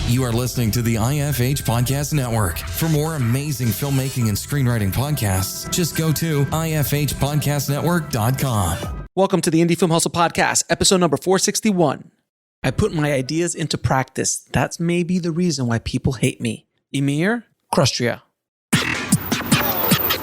You are listening to the IFH Podcast Network. For more amazing filmmaking and screenwriting podcasts, just go to ifhpodcastnetwork.com. Welcome to the Indie Film Hustle Podcast, episode number 461. I put my ideas into practice. That's maybe the reason why people hate me. Emir Krustria.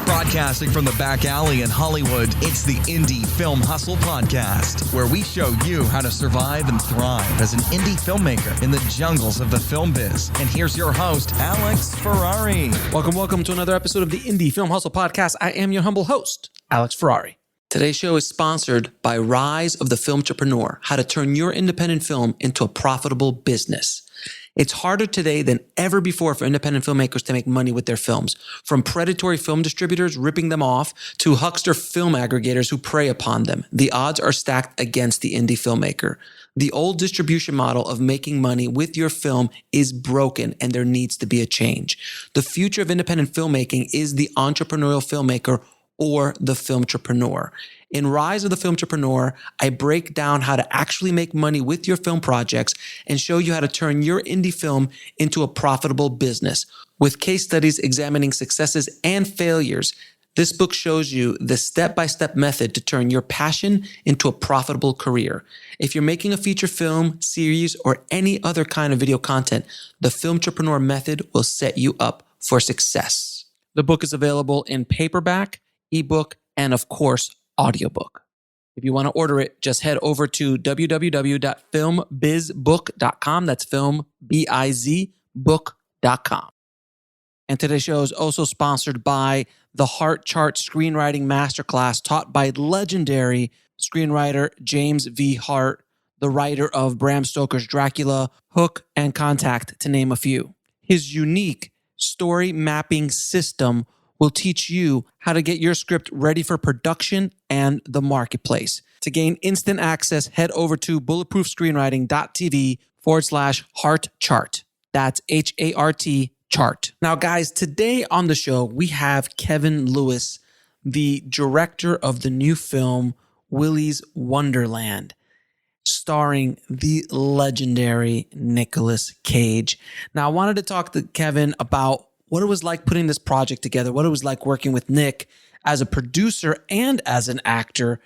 Broadcasting from the back alley in Hollywood, it's the Indie Film Hustle Podcast, where we show you how to survive and thrive as an indie filmmaker in the jungles of the film biz. And here's your host, Alex Ferrari. Welcome to another episode of the Indie Film Hustle Podcast. I am your humble host, Alex Ferrari. Today's show is sponsored by Rise of the Filmtrepreneur, how to turn your independent film into a profitable business. It's harder today than ever before for independent filmmakers to make money with their films. From predatory film distributors ripping them off to huckster film aggregators who prey upon them, the odds are stacked against the indie filmmaker. The old distribution model of making money with your film is broken, and there needs to be a change. The future of independent filmmaking is the entrepreneurial filmmaker or the filmtrepreneur. In Rise of the Filmtrepreneur, I break down how to actually make money with your film projects and show you how to turn your indie film into a profitable business. With case studies examining successes and failures, this book shows you the step-by-step method to turn your passion into a profitable career. If you're making a feature film, series, or any other kind of video content, the Filmtrepreneur method will set you up for success. The book is available in paperback, ebook, and of course, audiobook. If you want to order it, just head over to www.filmbizbook.com. That's filmbizbook.com. And today's show is also sponsored by the Heart Chart Screenwriting Masterclass taught by legendary screenwriter James V. Hart, the writer of Bram Stoker's Dracula, Hook, and Contact, to name a few. His unique story mapping system will teach you how to get your script ready for production and the marketplace. To gain instant access, head over to bulletproofscreenwriting.tv/heart chart. That's HART chart. Now, guys, today on the show, we have Kevin Lewis, the director of the new film, Willy's Wonderland, starring the legendary Nicolas Cage. Now, I wanted to talk to Kevin about what it was like putting this project together, what it was like working with Nick as a producer and as an actor,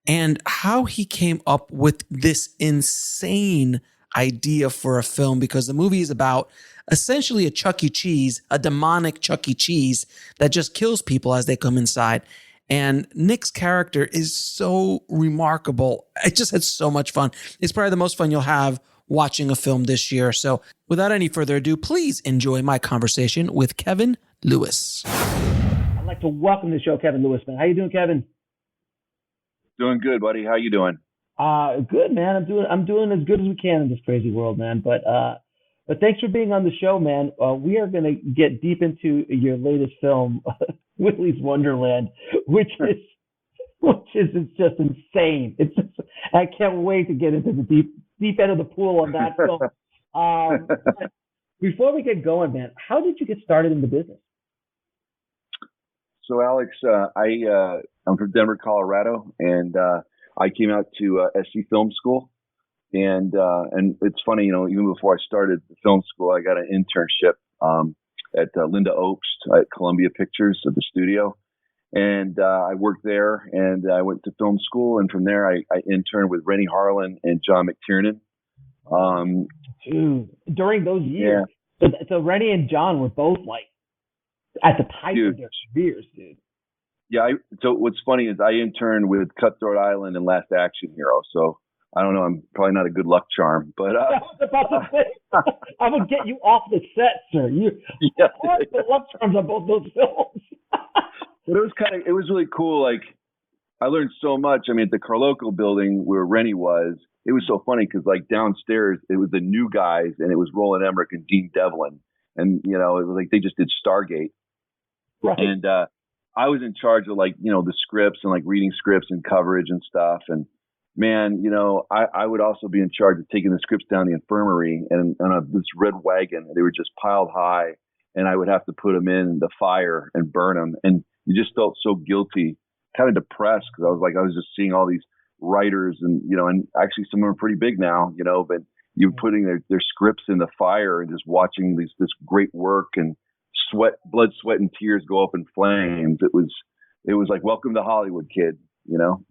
and how he came up with this insane idea for a film, because the movie is about essentially a Chuck E. Cheese, a demonic Chuck E. Cheese that just kills people as they come inside. And Nick's character is so remarkable. I just had so much fun. It's probably the most fun you'll have watching a film this year. So without any further ado, please enjoy my conversation with Kevin Lewis. I'd like to welcome to the show Kevin Lewis, man. How you doing, Kevin? Doing good, buddy. How you doing? Good, man. I'm doing as good as we can in this crazy world, man. But thanks for being on the show, man. We are going to get deep into your latest film, Willy's Wonderland, which is just insane. I can't wait to get into the deep end of the pool on that film. Before we get going, man, how did you get started in the business? So, Alex, I'm from Denver, Colorado, and I came out to USC Film School, and it's funny, even before I started the film school, I got an internship at Linda Obst at Columbia Pictures at the studio, and I worked there, and I went to film school, and from there I interned with Rennie Harlan and John McTiernan. Dude, during those years, yeah. So Rennie and John were both like at the height of their careers, dude. Yeah. So what's funny is I interned with Cutthroat Island and Last Action Hero. So I don't know. I'm probably not a good luck charm, but I was about to say, I'm gonna get you off the set, sir. The luck charms on both those films. But it was really cool. Like, I learned so much. I mean, at the Carloco building where Rennie was, it was so funny because like downstairs, it was the new guys and it was Roland Emmerich and Dean Devlin. And, it was like they just did Stargate. Right. And I was in charge of like, the scripts and like reading scripts and coverage and stuff. And man, I would also be in charge of taking the scripts down the infirmary and on this red wagon. They were just piled high and I would have to put them in the fire and burn them. And you just felt so guilty, kind of depressed because I was just seeing all these writers and, and actually some of them are pretty big now, but you putting their scripts in the fire and just watching this great work and blood, sweat, and tears go up in flames. It was like welcome to Hollywood, kid. You know.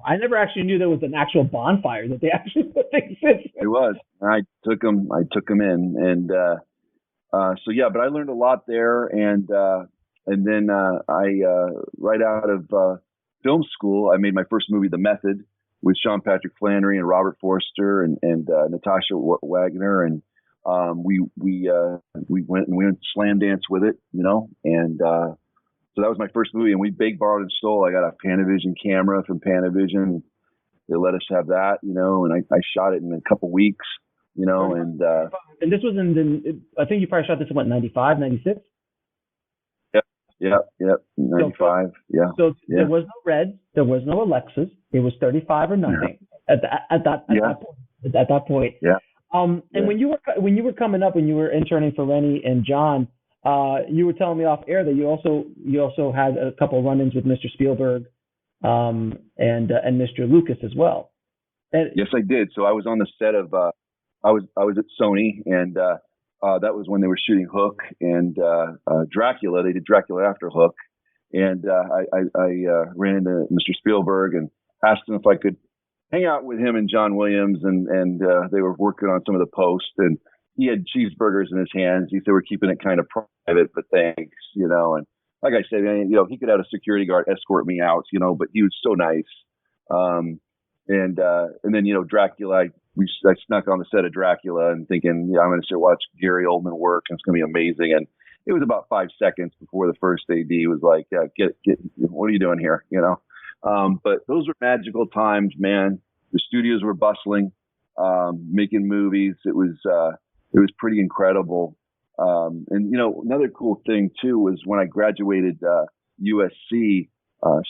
I never actually knew there was an actual bonfire that they actually put things in. It was. I took them in, and so yeah. But I learned a lot there, and then I right out of film school, I made my first movie, The Method, with Sean Patrick Flannery and Robert Forster and Natasha Wagner, and we went slam dance with it, you know, and so that was my first movie, and we begged, borrowed, and stole. I got a Panavision camera from Panavision. They let us have that, you know, and I shot it in a couple weeks, you know, and this was I think you probably shot this in what, 95, 96? Yep, 95, yeah. So there was no Reds, there was no Alexas. It was 35 or nothing at that point. Yeah. And when you were coming up, when you were interning for Rennie and John, you were telling me off air that you also had a couple run-ins with Mr. Spielberg and Mr. Lucas as well. And, yes, I did. So I was on the set of I was at Sony, and that was when they were shooting Hook and Dracula. They did Dracula after Hook, and I ran into Mr. Spielberg and asked him if I could hang out with him and John Williams, and they were working on some of the post, and he had cheeseburgers in his hands. He said, we're keeping it kind of private, but thanks, you know. And like I said, you know, he could have a security guard escort me out, you know, but he was so nice. And then, you know, Dracula, I snuck on the set of Dracula and thinking, yeah, I'm going to watch Gary Oldman work, and it's going to be amazing. And it was about 5 seconds before the first AD was like, yeah, get, what are you doing here? You know? But those were magical times, man. The studios were bustling, making movies. It was pretty incredible. And, you know, another cool thing too was when I graduated USC,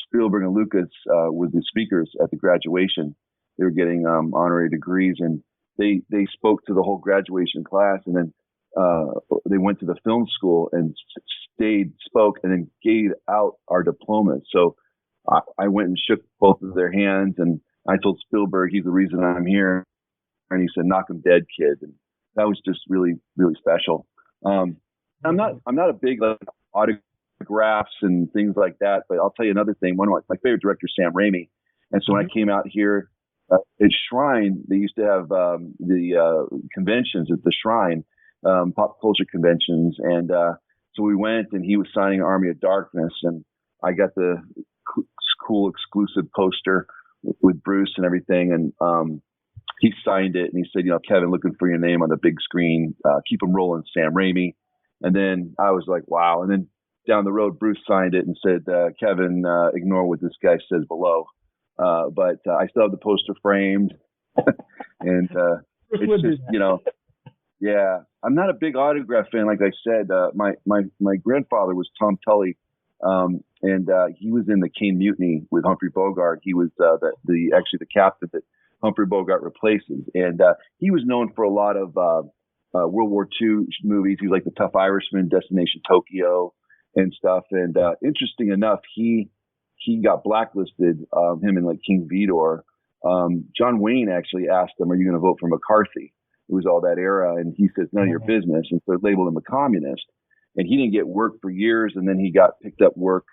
Spielberg and Lucas were the speakers at the graduation. They were getting honorary degrees, and they spoke to the whole graduation class, and then they went to the film school and spoke, and then gave out our diplomas. So I went and shook both of their hands, and I told Spielberg, he's the reason I'm here. And he said, knock him dead, kid. And that was just really, really special. I'm not a big like autographs and things like that, but I'll tell you another thing. One of my favorite directors, Sam Raimi. And so when I came out here at Shrine, they used to have the conventions at the Shrine, pop culture conventions. And so we went, and he was signing Army of Darkness, and I got the cool exclusive poster with Bruce and everything. And he signed it, and he said, you know, Kevin, looking for your name on the big screen. Keep them rolling, Sam Raimi. And then I was like, wow. And then down the road, Bruce signed it and said, Kevin, ignore what this guy says below. But I still have the poster framed. And it's just, you know, yeah. I'm not a big autograph fan, like I said. My grandfather was Tom Tully, and he was in the Kane Mutiny with Humphrey Bogart. He was actually the captain that Humphrey Bogart replaces, and he was known for a lot of World War II movies. He was like the Tough Irishman, Destination Tokyo, and stuff. And interesting enough, he got blacklisted. Him and like King Vidor. John Wayne actually asked him, "Are you going to vote for McCarthy?" It was all that era, and he says, "None of your business," and so labeled him a communist. And he didn't get work for years, and then he got picked up work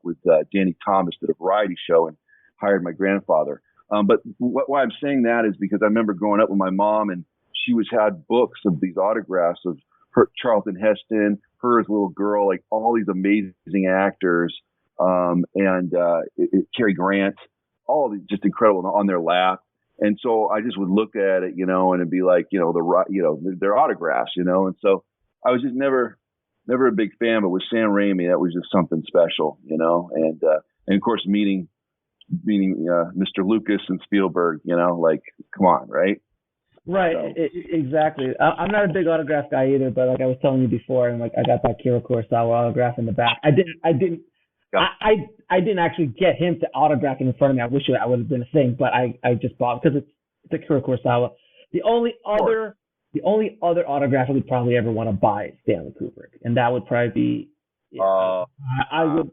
with Danny Thomas at a variety show and hired my grandfather. But why I'm saying that is because I remember growing up with my mom, and she had books of these autographs of her, Charlton Heston, her as a little girl, like all these amazing actors, and Cary Grant, all these just incredible on their lap. And so I just would look at it, you know, and it'd be like, you know, their autographs, you know. And so I was just never a big fan, but with Sam Raimi, that was just something special, you know. And of course, meeting Mr. Lucas and Spielberg, you know, like, come on, right? Right, so. Exactly. I'm not a big autograph guy either, but like I was telling you before, and like I got that Kira Kurosawa autograph in the back. I didn't actually get him to autograph it in front of me. I wish that would have been a thing, but I just bought because it's the Kira Kurosawa. The only other autograph I would probably ever want to buy is Stanley Kubrick, and that would probably be. I would.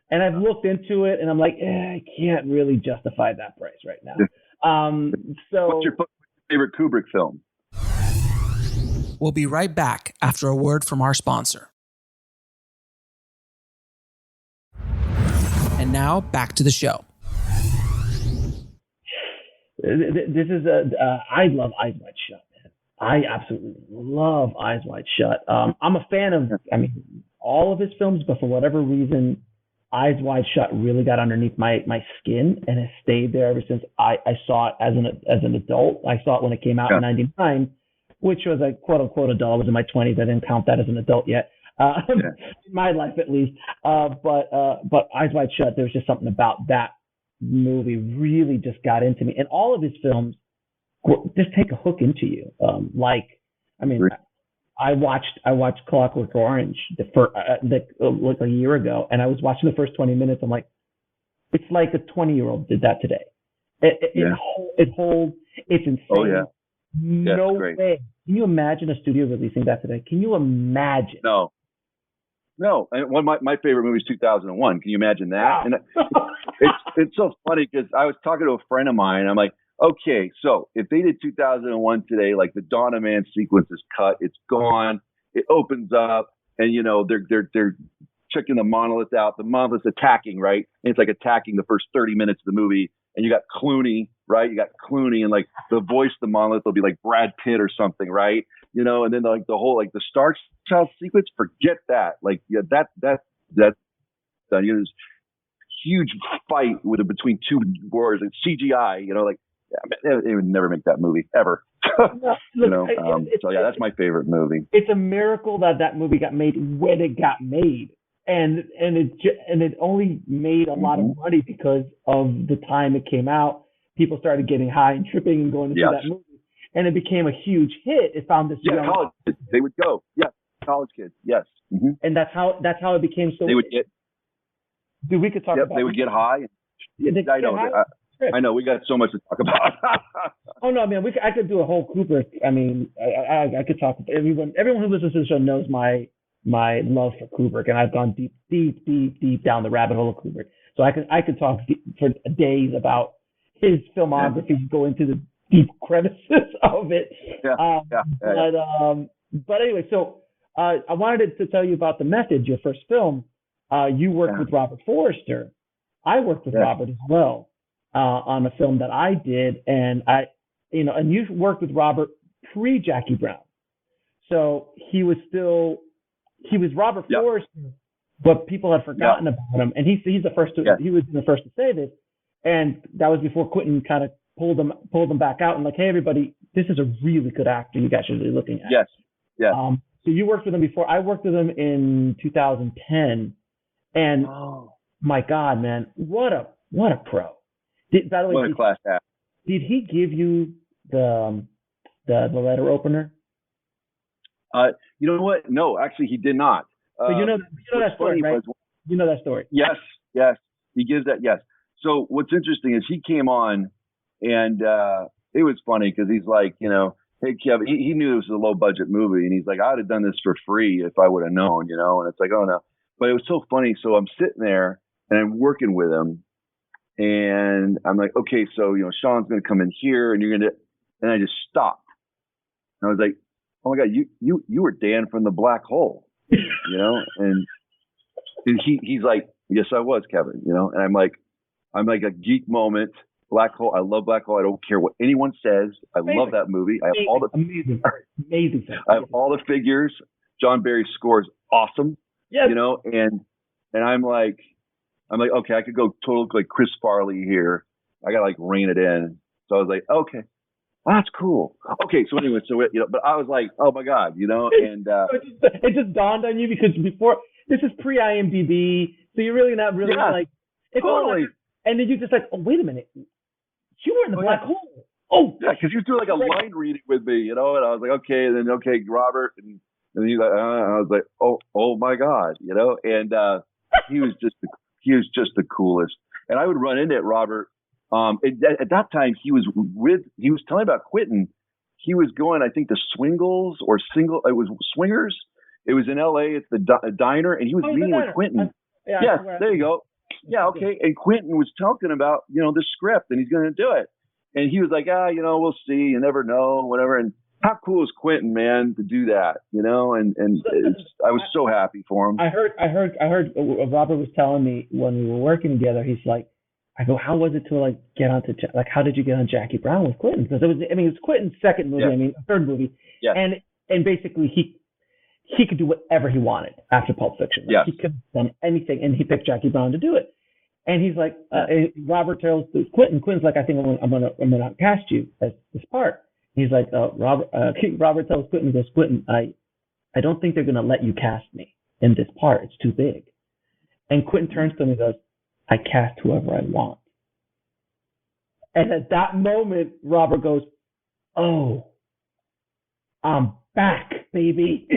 And I've looked into it, and I'm like, I can't really justify that price right now. So what's your favorite Kubrick film? We'll be right back after a word from our sponsor. And now back to the show. This is I love Eyes Wide Shut, man. I absolutely love Eyes Wide Shut. I'm a fan of, all of his films, but for whatever reason, Eyes Wide Shut really got underneath my skin and has stayed there ever since I saw it as an adult. I saw it when it came out in '99, which was a quote unquote adult. I was in my 20s. I didn't count that as an adult yet. In my life at least. But Eyes Wide Shut, there's just something about that movie really just got into me. And all of his films just take a hook into you. I watched Clockwork Orange like a year ago, and I was watching the first 20 minutes. I'm like, it's like a 20-year-old did that today. It holds. It's insane. Oh yeah. No way. Can you imagine a studio releasing that today? Can you imagine? No. And one of my favorite movie is 2001. Can you imagine that? Wow. And it's so funny because I was talking to a friend of mine. I'm like, okay, so if they did 2001 today, like the Dawn of Man sequence is cut, it's gone, it opens up, and they're checking the monolith out. The monolith's attacking, right? And it's like attacking the first 30 minutes of the movie. And you got Clooney, right? You got Clooney, and like the voice of the monolith will be like Brad Pitt or something, right? And then like the whole like the Star Child sequence, forget that. Like that's done. This huge fight between two warriors and CGI. They would never make that movie ever. That's my favorite movie. It's a miracle that movie got made when it got made. And it only made a lot of money because of the time it came out. People started getting high and tripping and going to see that movie, and it became a huge hit. It found this college kids. They would go. Yeah, college kids. Yes, and that's how it became so. They would get. Dude, we could talk about. They would get high. I know. We got so much to talk about. Oh no, man. I could do a whole Kubrick. I mean, I could talk. Everyone who listens to the show knows my love for Kubrick, and I've gone deep down the rabbit hole of Kubrick. So I could talk for days about his filmography, go into the deep crevices of it. But anyway, so I wanted to tell you about The Method, your first film. You worked with Robert Forster. I worked with Robert as well on a film that I did, and you worked with Robert pre-Jackie Brown. So he was Robert Forster, but people had forgotten about him, and he's the first to he was the first to say this, and that was before Quentin kind of pulled them back out and like, hey everybody, this is a really good actor you guys should be looking at. So you worked with him before. I worked with him in 2010, and my God, man, what a pro! By the way, what a class act. Did he give you the letter opener? You know what? No, actually, he did not. So you know that story, right? You know that story. Yes. He gives that. Yes. So what's interesting is he came on, and it was funny because he's like, hey, Kevin, he knew it was a low budget movie, and he's like, I'd have done this for free if I would have known, and it's like, oh no. But it was so funny. So I'm sitting there and I'm working with him, and I'm like, okay, so Sean's going to come in here, and you're going to, and I just stopped. And I was like, oh my God, you were Dan from the Black Hole, and he's like, yes, I was, Kevin, and I'm like a geek moment. Black Hole. I love Black Hole. I don't care what anyone says. I love that movie. I have all the amazing. I have all the figures. John Barry's score is awesome. Yes. And I'm like, okay, I could go total like Chris Farley here. I gotta like rein it in. So I was like, okay, that's cool. Okay, so anyway, but I was like, oh my God, and it just dawned on you because before this is pre IMDb, so you're really not really like it's totally. All like, and then you just like, oh wait a minute, you were in the Black Hole. Oh yeah, because you was doing like a line reading with me, and I was like, okay, and then Robert, and he's like, I was like, oh my God, and he was just the coolest, and I would run into Robert. At that time, he was telling about Quentin. He was going, I think, to Swingles or it was Swingers. It was in LA. It's the diner, and he was meeting with Quentin. There you go. Yeah, okay. And Quentin was talking about, the script, and he's going to do it. And he was like, we'll see. You never know, whatever. And how cool is Quentin, man, to do that, And I was so happy for him. I heard Robert was telling me when we were working together, he's like, I go, how was it to like get onto, like, how did you get on Jackie Brown with Quentin? Because it's Quentin's second movie, third movie. Yeah. And basically he could do whatever he wanted after Pulp Fiction. Like, he could have done anything, and he picked Jackie Brown to do it. And he's like, Robert tells Quentin's like, I think I'm gonna cast you as this part. He's like, Robert tells Quentin, he goes, Quentin, I don't think they're gonna let you cast me in this part. It's too big. And Quentin turns to him and goes, I cast whoever I want. And at that moment, Robert goes, oh, I'm back, baby.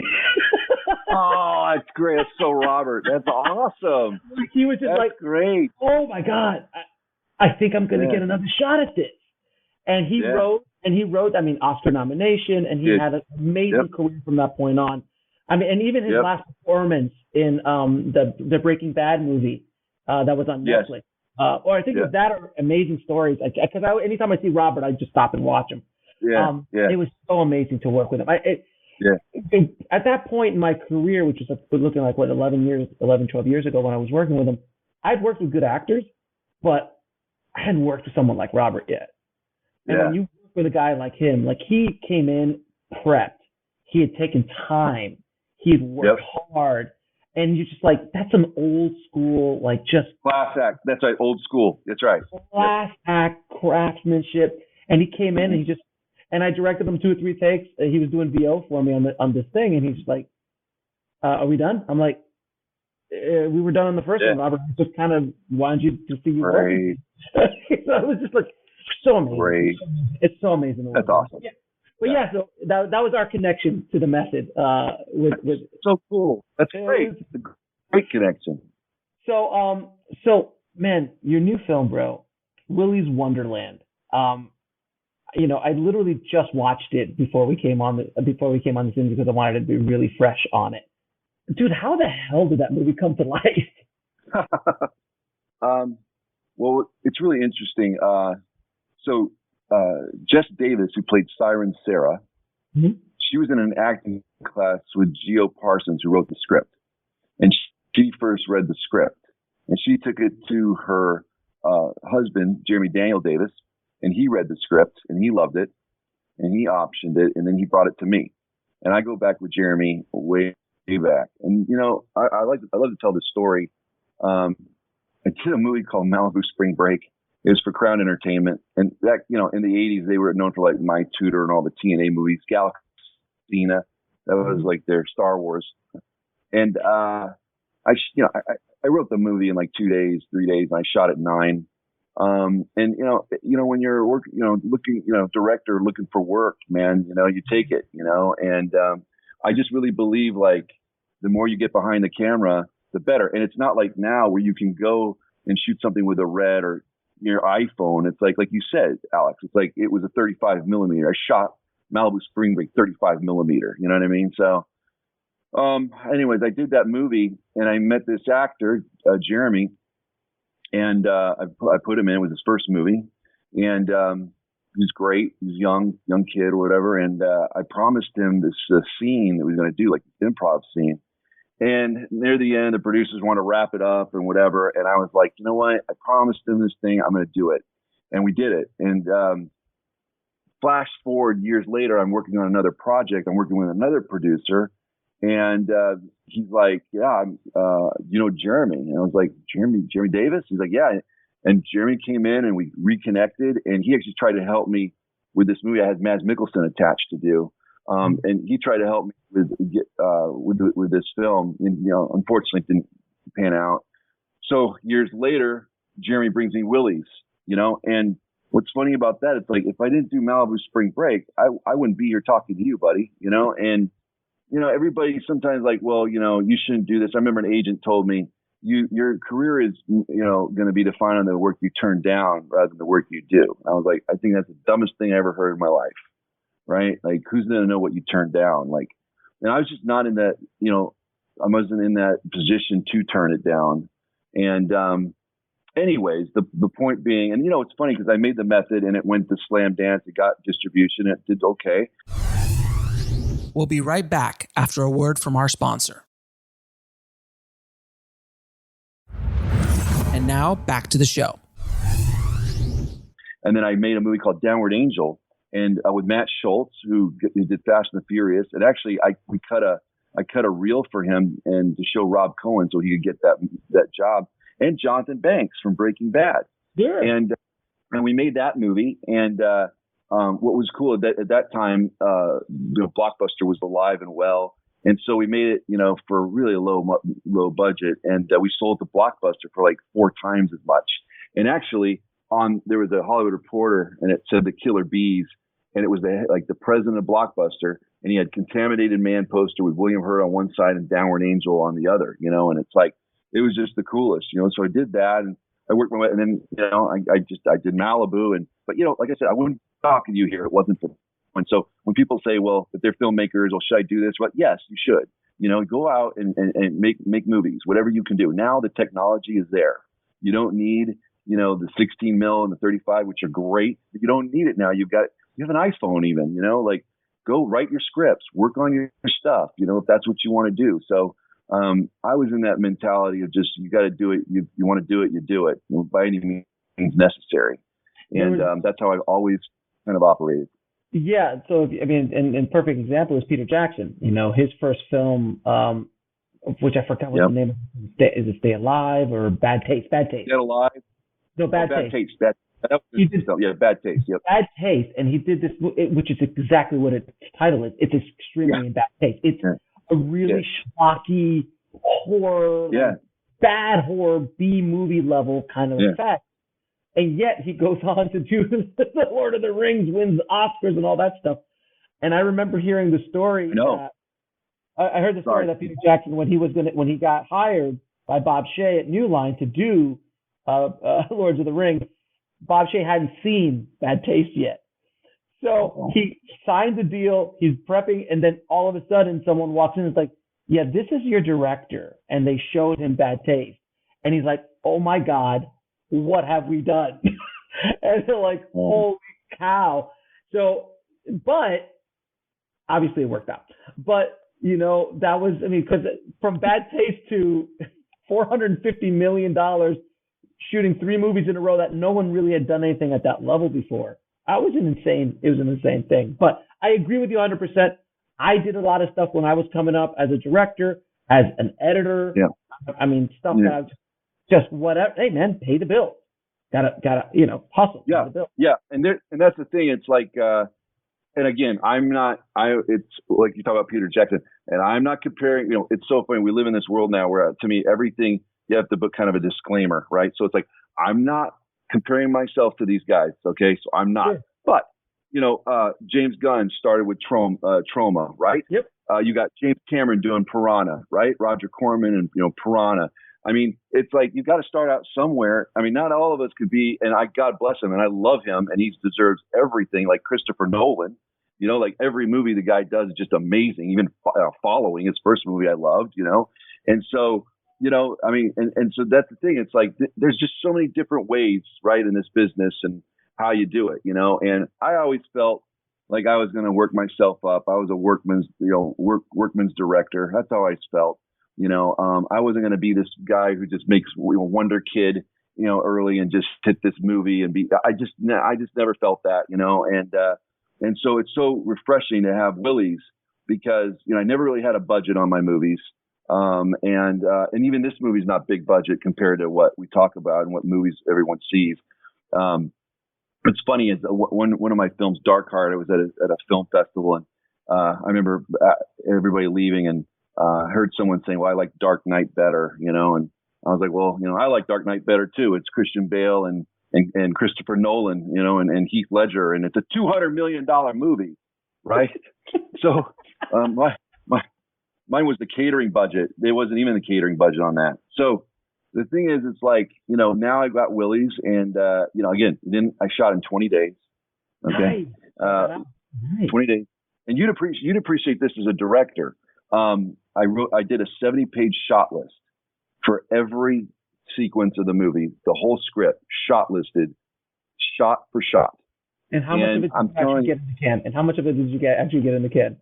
Oh, that's great. That's so Robert. That's awesome. He was just great. Oh my God, I think I'm going to get another shot at this. And he wrote, Oscar nomination, and he had an amazing career from that point on. And even his last performance in the Breaking Bad movie that was on Netflix. Or I think it was that or Amazing Stories. Because anytime I see Robert, I just stop and watch him. It was so amazing to work with him. At that point in my career, which was looking like 12 years ago when I was working with him, I'd worked with good actors, but I hadn't worked with someone like Robert yet. And when you work with a guy like him, like he came in prepped, he had taken time, he had worked hard, and you're just like, that's some old school, like just class act. That's right, old school. That's right. Class act, craftsmanship, and he came in and and I directed him 2 or 3 takes. He was doing VO for me on this thing, and he's like, "Are we done?" I'm like, "We were done on the first one, Robert. I just kind of wanted you to see you work." So it was just like so amazing. Great. It's so amazing. That's awesome. Yeah. But so that was our connection to the method. With so cool. That's great. It's a great connection. So man, your new film, bro, Willy's Wonderland. I literally just watched it before we came on this interview because I wanted to be really fresh on it. Dude, how the hell did that movie come to life? Well, it's really interesting. So Jess Davis, who played Siren Sarah, she was in an acting class with Geo Parsons, who wrote the script. And she first read the script. And she took it to her husband, Jeremy Daniel Davis, and he read the script and he loved it and he optioned it, and then he brought it to me. And I go back with Jeremy way back. And I love to tell this story. I did a movie called Malibu Spring Break. It was for Crown Entertainment, and that in the 80s they were known for like My Tutor and all the TNA movies. Galactina, that was like their Star Wars. And I wrote the movie in like 2 days, 3 days, and I shot it 9. And when you're looking, director looking for work, man, you take it, and I just really believe like the more you get behind the camera, the better. And it's not like now where you can go and shoot something with a Red or your iPhone. It's like you said, Alex, it's like it was a 35 millimeter. I shot Malibu Spring Break 35 millimeter. You know what I mean? So, anyways, I did that movie and I met this actor, Jeremy. And I put him in. It was his first movie, and he was great. He was young kid or whatever. And I promised him this scene that we were going to do, like this improv scene. And near the end, the producers want to wrap it up and whatever. And I was like, you know what? I promised him this thing. I'm going to do it. And we did it. And flash forward years later, I'm working on another project. I'm working with another producer. And he's like, yeah, Jeremy. And I was like, Jeremy Davis? He's like, yeah. And Jeremy came in and we reconnected. And he actually tried to help me with this movie I had Mads Mikkelsen attached to do. And he tried to help me with this film. And, unfortunately, it didn't pan out. So years later, Jeremy brings me Willy's, and what's funny about that, it's like, if I didn't do Malibu Spring Break, I wouldn't be here talking to you, buddy, and everybody sometimes like, well, you shouldn't do this. I remember an agent told me, your career is, going to be defined on the work you turn down rather than the work you do. And I was like, I think that's the dumbest thing I ever heard in my life. Right? Like, who's going to know what you turned down? Like, and I was just not in that, I wasn't in that position to turn it down. And anyways, the point being, and it's funny because I made the method and it went to Slam Dance. It got distribution. It did okay. We'll be right back after a word from our sponsor. And now back to the show. And then I made a movie called Downward Angel, and with Matt Schultz, who did Fast and the Furious. And actually, I cut a reel for him and to show Rob Cohen so he could get that job, and Jonathan Banks from Breaking Bad. Yeah. And we made that movie. And what was cool at that time, Blockbuster was alive and well. And so we made it, for a really low budget. And we sold to Blockbuster for like 4 times as much. And actually, there was a Hollywood Reporter, and it said the Killer Bees. And it was the president of Blockbuster. And he had Contaminated Man poster with William Hurt on one side and Downward Angel on the other, and it's like, it was just the coolest, So I did that, and I worked my way, and then, I did Malibu, but like I said, I wouldn't talk to you here. It wasn't for. And so when people say, well, if they're filmmakers, well, should I do this? Well, yes, you should, go out and make movies, whatever you can do. Now the technology is there. You don't need, the 16 mil and the 35, which are great, but you don't need it now. You have an iPhone even, go write your scripts, work on your stuff, if that's what you want to do. So, I was in that mentality of just, you got to do it. You want to do it, you do it, by any means necessary. And that's how I've always kind of operated. Yeah. So, and perfect example is Peter Jackson, his first film, which I forgot what the name of. Is it Stay Alive or Bad Taste? Bad Taste. Stay Alive. No, Bad Taste. Bad Bad Taste. Yep. Bad Taste. And he did this, which is exactly what its title is. It's extremely in bad taste. It's a really schlocky horror, bad horror, B movie level kind of effect. And yet he goes on to do the Lord of the Rings, wins Oscars and all that stuff. And I remember hearing the story. No. I heard the story that Peter Jackson, when he got hired by Bob Shaye at New Line to do Lords of the Rings, Bob Shaye hadn't seen Bad Taste yet. So he signed the deal, he's prepping, and then all of a sudden someone walks in and is like, yeah, this is your director. And they showed him Bad Taste. And he's like, oh my God, what have we done? And they're like, holy cow. So, but obviously it worked out. But, that was, because from Bad Taste to $450 million shooting 3 movies in a row that no one really had done anything at that level before. It was an insane thing. But I agree with you 100%. I did a lot of stuff when I was coming up as a director, as an editor. Yeah. Stuff that I was just whatever. Hey man, pay the bills. Gotta, hustle. Yeah. Pay the bills. Yeah. And that's the thing. It's like, and again, it's like you talk about Peter Jackson, and I'm not comparing, it's so funny. We live in this world now where, to me, everything, you have to put kind of a disclaimer, right? So it's like, I'm not comparing myself to these guys. Okay. So I'm not, but James Gunn started with Trauma, right? Yep. You got James Cameron doing Piranha, right? Roger Corman and, Piranha. It's like, you got to start out somewhere. Not all of us could be, and God bless him, and I love him, and he deserves everything, like Christopher Nolan. Like every movie the guy does is just amazing. Even Following, his first movie I loved, and so, and so that's the thing. It's like, there's just so many different ways, right, in this business and how you do it, and I always felt like I was going to work myself up. I was a workman's director. That's how I felt. I wasn't going to be this guy who just makes Wonder Kid, early and just hit this movie and be. I just never felt that, and so it's so refreshing to have Willy's because I never really had a budget on my movies, and even this movie's not big budget compared to what we talk about and what movies everyone sees. What's funny is one of my films, Dark Heart, I was at a film festival, and I remember everybody leaving, and I heard someone saying, well, I like Dark Knight better, and I was like, well, I like Dark Knight better too. It's Christian Bale and Christopher Nolan, and Heath Ledger, and it's a $200 million movie, right? So mine was the catering budget. There wasn't even the catering budget on that. So the thing is, it's like, now I got Willy's, and again, then I shot in 20 days. Okay, nice. 20 days, and you'd appreciate this as a director. I did a 70-page shot list for every sequence of the movie, the whole script, shot listed, shot for shot. And how much of it did you actually get in the can? And how much of it did you actually get in the can?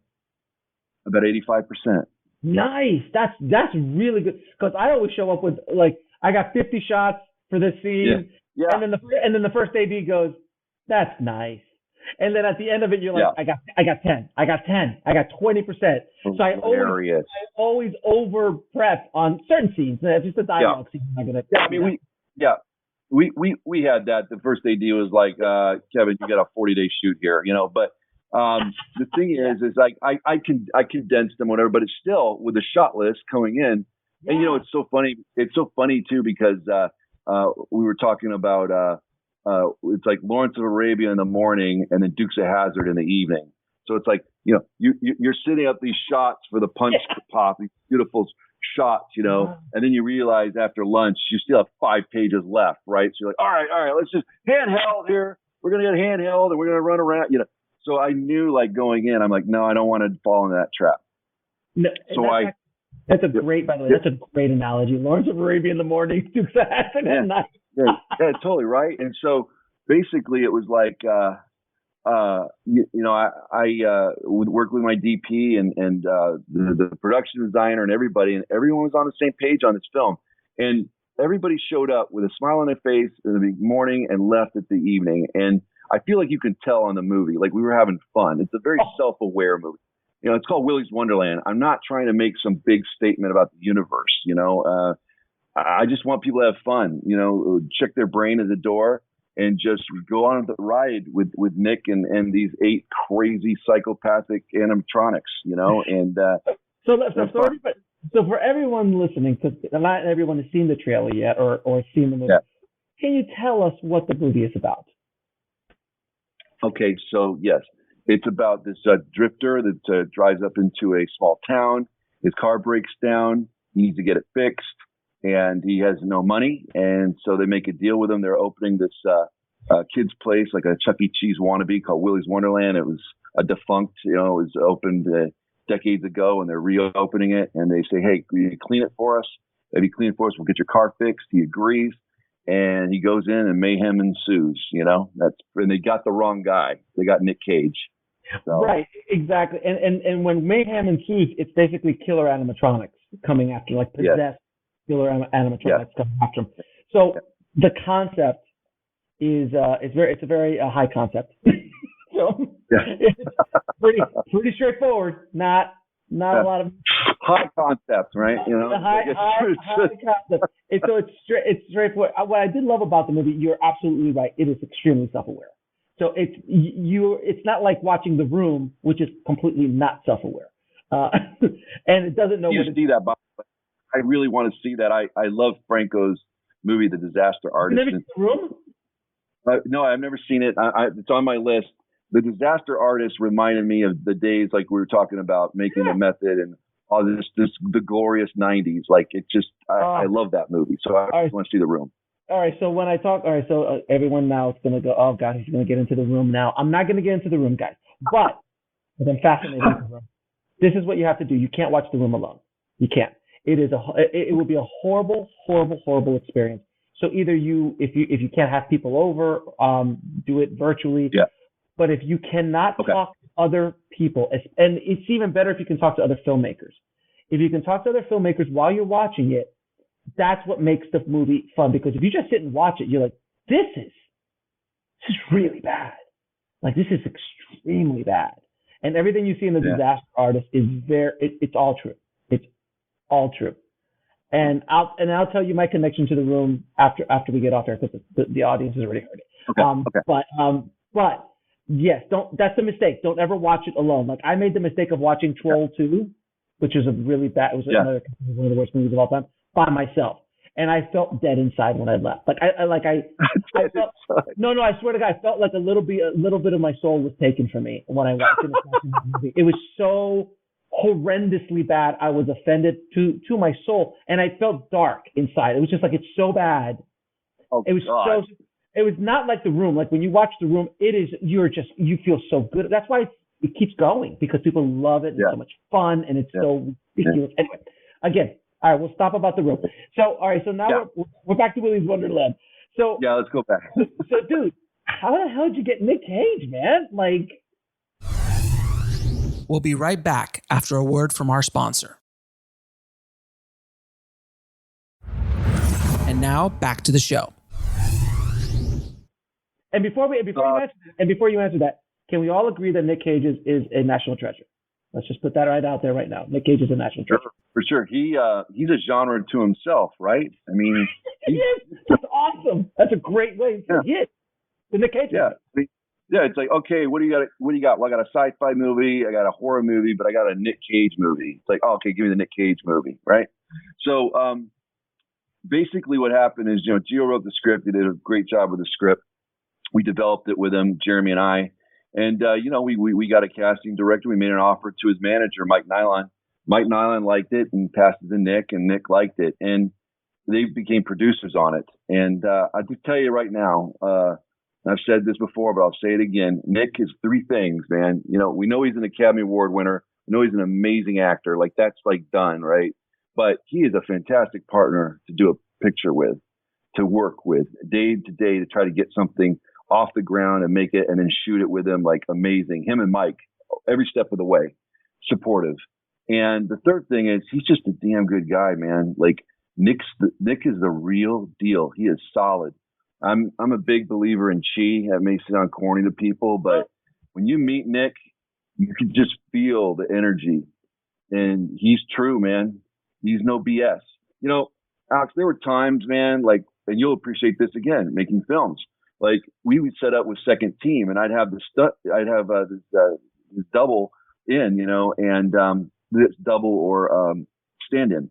About 85%. Nice. That's really good. Because I always show up with like, I got 50 shots for this scene. Yeah. And then the first AD goes, that's nice. And then at the end of it, you're like, I got 10. I got 10. I got 20%. So I always over prep on certain scenes. Just a dialogue scene. I'm not gonna. We had that. The first AD was like, Kevin, you got a 40-day shoot here, But the thing is like I condensed them, whatever. But it's still with the shot list coming in, and it's so funny. It's so funny too because we were talking about it's like Lawrence of Arabia in the morning and then Dukes of Hazzard in the evening. So it's like you're setting up these shots for the punch to pop, these beautiful shots, and then you realize after lunch you still have 5 pages left, right? So you're like, all right, let's just handheld here. We're gonna get handheld and we're gonna run around, So I knew, like, going in, I'm like, no, I don't want to fall into that trap. No, that's a great, by the way, that's a great analogy. Lawrence of Arabia in the morning, Dukes of Hazzard at night. Yeah, totally right. And so basically, it was like, I would work with my DP and the production designer and everybody, and everyone was on the same page on this film. And everybody showed up with a smile on their face in the morning and left at the evening. And I feel like you can tell on the movie, like we were having fun. It's a very self-aware movie. It's called Willy's Wonderland. I'm not trying to make some big statement about the universe. I just want people to have fun, check their brain at the door and just go on the ride with Nick and these 8 crazy psychopathic animatronics, and so for everyone listening, because not everyone has seen the trailer yet or seen the movie, can you tell us what the movie is about? Okay, so yes, it's about this drifter that drives up into a small town. His car breaks down. He needs to get it fixed. And he has no money, and so they make a deal with him. They're opening this kid's place, like a Chuck E. Cheese wannabe called Willy's Wonderland. It was a defunct, it was opened decades ago, and they're reopening it. And they say, hey, will you clean it for us? If you clean it for us, we'll get your car fixed. He agrees, and he goes in, and mayhem ensues. And they got the wrong guy. They got Nick Cage. So. Right, exactly. And when mayhem ensues, it's basically killer animatronics coming after, like possessed. Killer animatronics coming after him. So the concept is it's a very high concept. So it's pretty straightforward. Not a lot of high concept, right? High concept. It's straightforward. What I did love about the movie, you're absolutely right. It is extremely self-aware. So it's not like watching The Room, which is completely not self-aware, and it doesn't know you what to see that. I really want to see that. I love Franco's movie, The Disaster Artist. You never seen The Room? No, I've never seen it. It's on my list. The Disaster Artist reminded me of the days like we were talking about making a method and all the glorious 90s. Like it just, I love that movie. So I just want to see The Room. All right. So when I talk, everyone now is going to go, oh God, he's going to get into The Room now. I'm not going to get into The Room, guys, but I'm fascinated with The Room. This is what you have to do. You can't watch The Room alone. You can't. It will be a horrible, horrible, horrible experience. So either if you can't have people over, do it virtually. Yeah. But if you cannot talk to other people, and it's even better if you can talk to other filmmakers. If you can talk to other filmmakers while you're watching it, that's what makes the movie fun. Because if you just sit and watch it, you're like, this is really bad. Like this is extremely bad. And everything you see in The Disaster Artist is it's all true. All true. And I'll tell you my connection to The Room after we get off there because the audience has already heard it. But yes, that's a mistake. Don't ever watch it alone. Like I made the mistake of watching Troll 2, which was one of the worst movies of all time, by myself. And I felt dead inside when I left. Like I felt I swear to God, I felt like a little bit of my soul was taken from me when I finished watching that movie. It was so horrendously bad. I was offended to my soul, and I felt dark inside. It was just like, it's so bad. It was not like The Room. Like when you watch The Room, you feel so good. That's why it keeps going, because people love it. It's so much fun, and it's so ridiculous. Anyway, again, All right, we'll stop about the rope. So, all right, so now we're back to Willy's Wonderland. So yeah, let's go back. So, dude, how the hell did you get Nick Cage, man? Like, we'll be right back after a word from our sponsor. And now back to the show. And before you answer that, can we all agree that Nick Cage is a national treasure? Let's just put that right out there right now. Nick Cage is a national treasure. For sure. He's a genre to himself, right? I mean, that's awesome. That's a great way to say it. The Nick Cage. Yeah. Yeah. It's like, okay, what do you got? Well, I got a sci-fi movie, I got a horror movie, but I got a Nick Cage movie. It's like, oh, okay, give me the Nick Cage movie, right? So, basically, what happened is, Gio wrote the script. He did a great job with the script. We developed it with him, Jeremy and I. And, we got a casting director. We made an offer to his manager, Mike Nylon. Mike Nylon liked it and passed it to Nick, and Nick liked it. And they became producers on it. And I just tell you right now, I've said this before, but I'll say it again. Nick is three things, man. We know he's an Academy Award winner. We know he's an amazing actor. Like, that's like done, right? But he is a fantastic partner to do a picture with, to work with day to day, to try to get something off the ground and make it and then shoot it with him. Like, amazing. Him and Mike, every step of the way, supportive. And the third thing is, he's just a damn good guy, man. Like, Nick is the real deal. He is solid. I'm a big believer in chi. That may sound corny to people, but when you meet Nick, you can just feel the energy, and he's true, man. He's no BS. Alex, there were times, man, like, and you'll appreciate this again, making films. Like, we would set up with second team, and I'd have this double in, and this double or stand-in,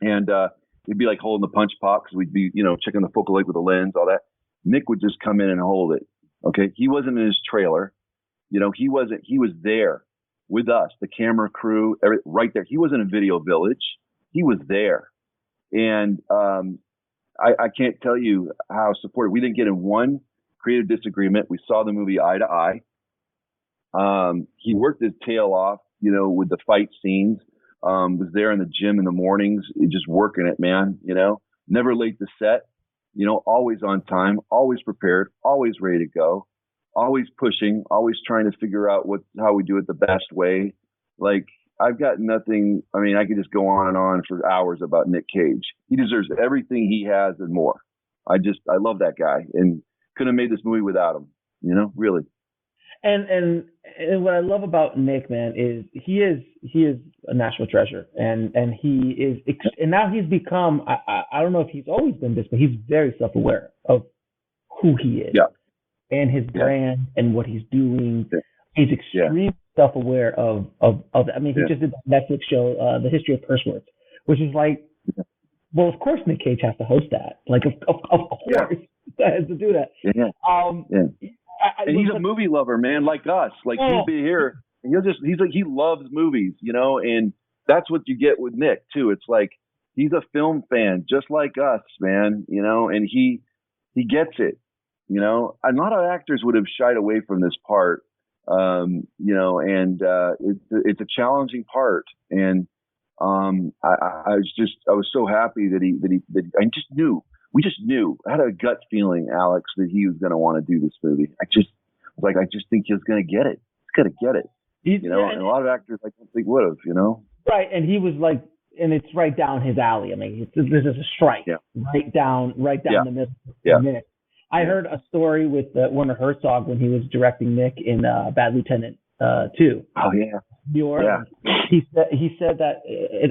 and it'd be like holding the punch pot, because we'd be, checking the focal length with the lens, all that. Nick would just come in and hold it. Okay, he wasn't in his trailer, he wasn't. He was there with us, the camera crew, right there. He wasn't in Video Village. He was there, and I can't tell you how supportive. We didn't get in one creative disagreement. We saw the movie eye to eye. He worked his tail off, with the fight scenes. Was there in the gym in the mornings, just working it, man. Never late to set. Always on time, always prepared, always ready to go, always pushing, always trying to figure out how we do it the best way. Like, I've got nothing. I mean, I could just go on and on for hours about Nick Cage. He deserves everything he has and more. I love that guy, and couldn't have made this movie without him, really. And what I love about Nick, man, is he is a national treasure, and he is, and now he's become, I don't know if he's always been this, but he's very self-aware of who he is, and his brand and what he's doing. He's extremely self-aware of. I mean, he just did that Netflix show, The History of Curse Words, which is like, well, of course Nick Cage has to host that. Like, of course, he has to do that. And he's a movie lover, man, like us. Like, he'll be here, and he loves movies, and that's what you get with Nick too. It's like, he's a film fan, just like us, man, and he gets it, A lot of actors would have shied away from this part, and it's a challenging part, and I was so happy that I just knew. We just knew. I had a gut feeling, Alex, that he was going to want to do this movie. I just think he was going to get it. He's going to get it. And a lot of actors I don't think would have, Right, and he was like, and it's right down his alley. I mean, this is a strike, right down the middle. Yeah. Nick. I heard a story with Werner Herzog when he was directing Nick in Bad Lieutenant 2. Oh yeah. New Orleans. Yeah. He said that,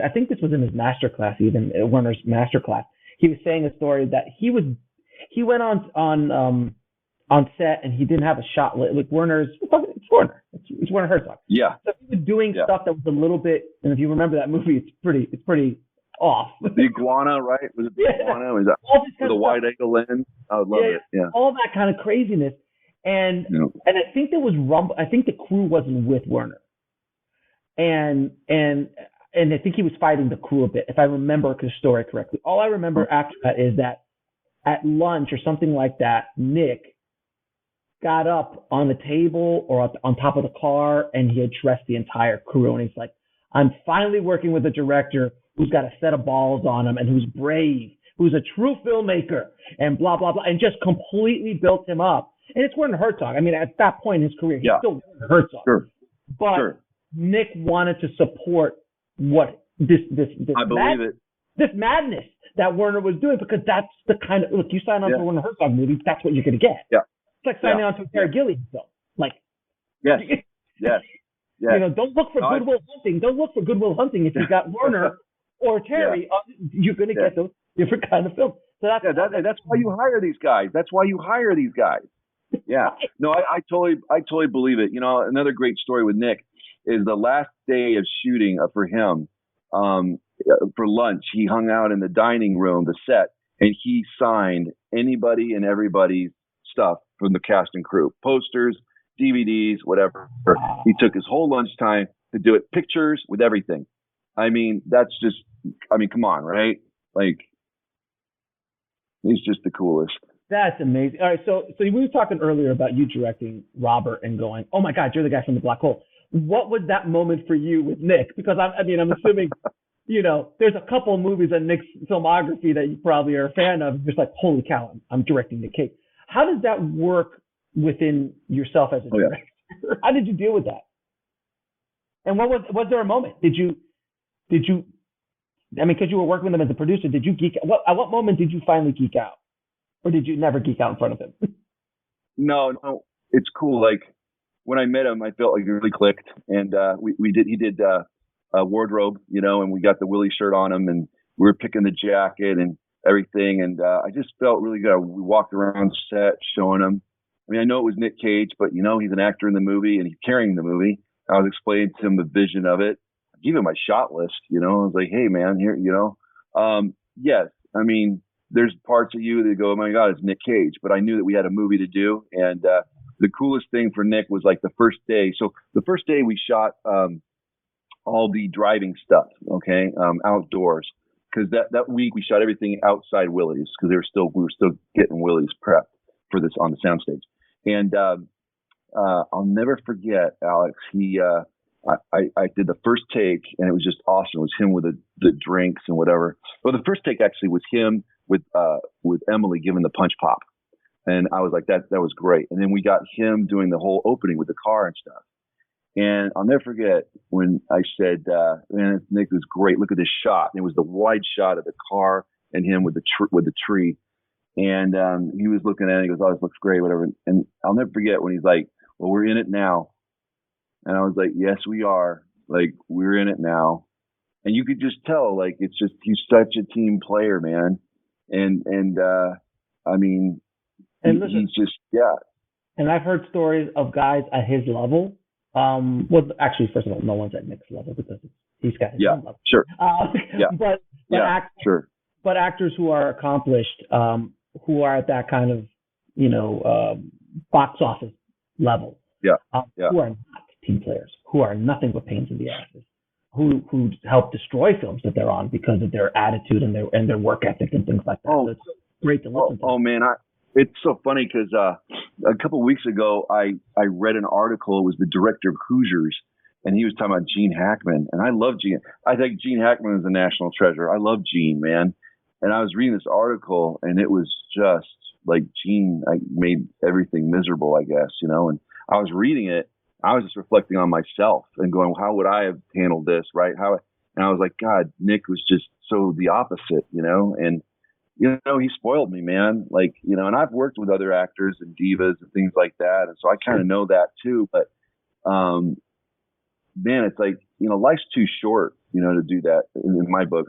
I think this was in his master class, even Werner's master class. He was saying a story that he went on set and he didn't have a shot. Like, it's Werner. It's Werner Herzog. Yeah. So he was doing stuff that was a little bit, and if you remember that movie, it's pretty off. The iguana, right? Was it the iguana? Was that with a wide angle lens? I would love it. Yeah. All that kind of craziness. And I think there was I think the crew wasn't with Werner. And I think he was fighting the crew a bit, if I remember the story correctly. All I remember after that is that at lunch or something like that, Nick got up on the table or on top of the car, and he addressed the entire crew. And he's like, I'm finally working with a director who's got a set of balls on him and who's brave, who's a true filmmaker, and blah, blah, blah, and just completely built him up. And it's Werner Herzog. I mean, at that point in his career, he's still Werner Herzog. Sure. But sure. Nick wanted to support what this I believe it. This madness that Werner was doing, because that's the kind of, look, you sign on for a Werner Herzog movie, that's what you're going to get. Yeah. It's like signing on to a Terry Gilliam film. Like, yes. Yes. Yes. You know, don't look for Good Will Hunting. Don't look for Good Will Hunting if you got Werner or Terry. You're going to get those different kind of films. So that's why you hire these guys. That's why you hire these guys. Yeah. No, I totally believe it. You know, another great story with Nick is the last day of shooting for him. For lunch, he hung out in the dining room, the set, and he signed anybody and everybody's stuff from the cast and crew, posters, DVDs, whatever. He took his whole lunchtime to do it, pictures with everything. I mean, come on, right? Like, he's just the coolest. That's amazing. All right, so we were talking earlier about you directing Robert and going, oh my God, you're the guy from the Black Hole. What was that moment for you with Nick? Because I'm assuming, you know, there's a couple of movies in Nick's filmography that you probably are a fan of. Just like, holy cow, I'm directing Nick Cage. How does that work within yourself as a director? How did you deal with that? And was there a moment? Did you, I mean, because you were working with him as a producer, did you geek out? At what moment did you finally geek out? Or did you never geek out in front of him? No, it's cool. Like, when I met him, I felt like it really clicked. And he did a wardrobe, you know, and we got the Willy shirt on him, and we were picking the jacket and everything. And I just felt really good. We walked around set showing him. I mean, I know it was Nick Cage, but, you know, he's an actor in the movie and he's carrying the movie. I was explaining to him the vision of it. I gave him my shot list, you know. I was like, hey, man, here, you know. Yes, I mean, there's parts of you that go, oh, my God, it's Nick Cage. But I knew that we had a movie to do. And the coolest thing for Nick was like the first day. So the first day we shot all the driving stuff, okay, outdoors. Because that week we shot everything outside Willy's because we were still getting Willy's prepped for this on the soundstage. And I'll never forget, Alex. I did the first take, and it was just awesome. It was him with the drinks and whatever. Well, the first take actually was him with Emily giving the punch pop, and I was like, that was great. And then we got him doing the whole opening with the car and stuff. And I'll never forget when I said, "Man, Nick was great. Look at this shot." And it was the wide shot of the car and him with the tree. And he was looking at it. And he goes, "Oh, this looks great, whatever." And I'll never forget when he's like, "Well, we're in it now." And I was like, "Yes, we are. Like, we're in it now." And you could just tell, like, it's just, he's such a team player, man. And I mean, and listen, he's just, yeah. And I've heard stories of guys at his level. Well, actually, first of all, no one's at Nick's level because he's got his own level. Sure. Sure. But actors who are accomplished, who are at that kind of, you know, box office level, who are not team players, who are nothing but pains in the asses, who help destroy films that they're on because of their attitude and their work ethic and things like that. So it's great to listen to. Oh man, it's so funny because a couple of weeks ago I read an article. It was the director of Hoosiers, and he was talking about Gene Hackman, and I love Gene. I think Gene Hackman is a national treasure. I love Gene, man. And I was reading this article, and it was just like Gene made everything miserable, I guess, you know. And I was reading it. I was just reflecting on myself and going, how would I have handled this, right? And I was like, God, Nick was just so the opposite, you know? And, you know, he spoiled me, man. Like, you know, and I've worked with other actors and divas and things like that. And so I kind of know that too. But, man, it's like, you know, life's too short, you know, to do that in my book.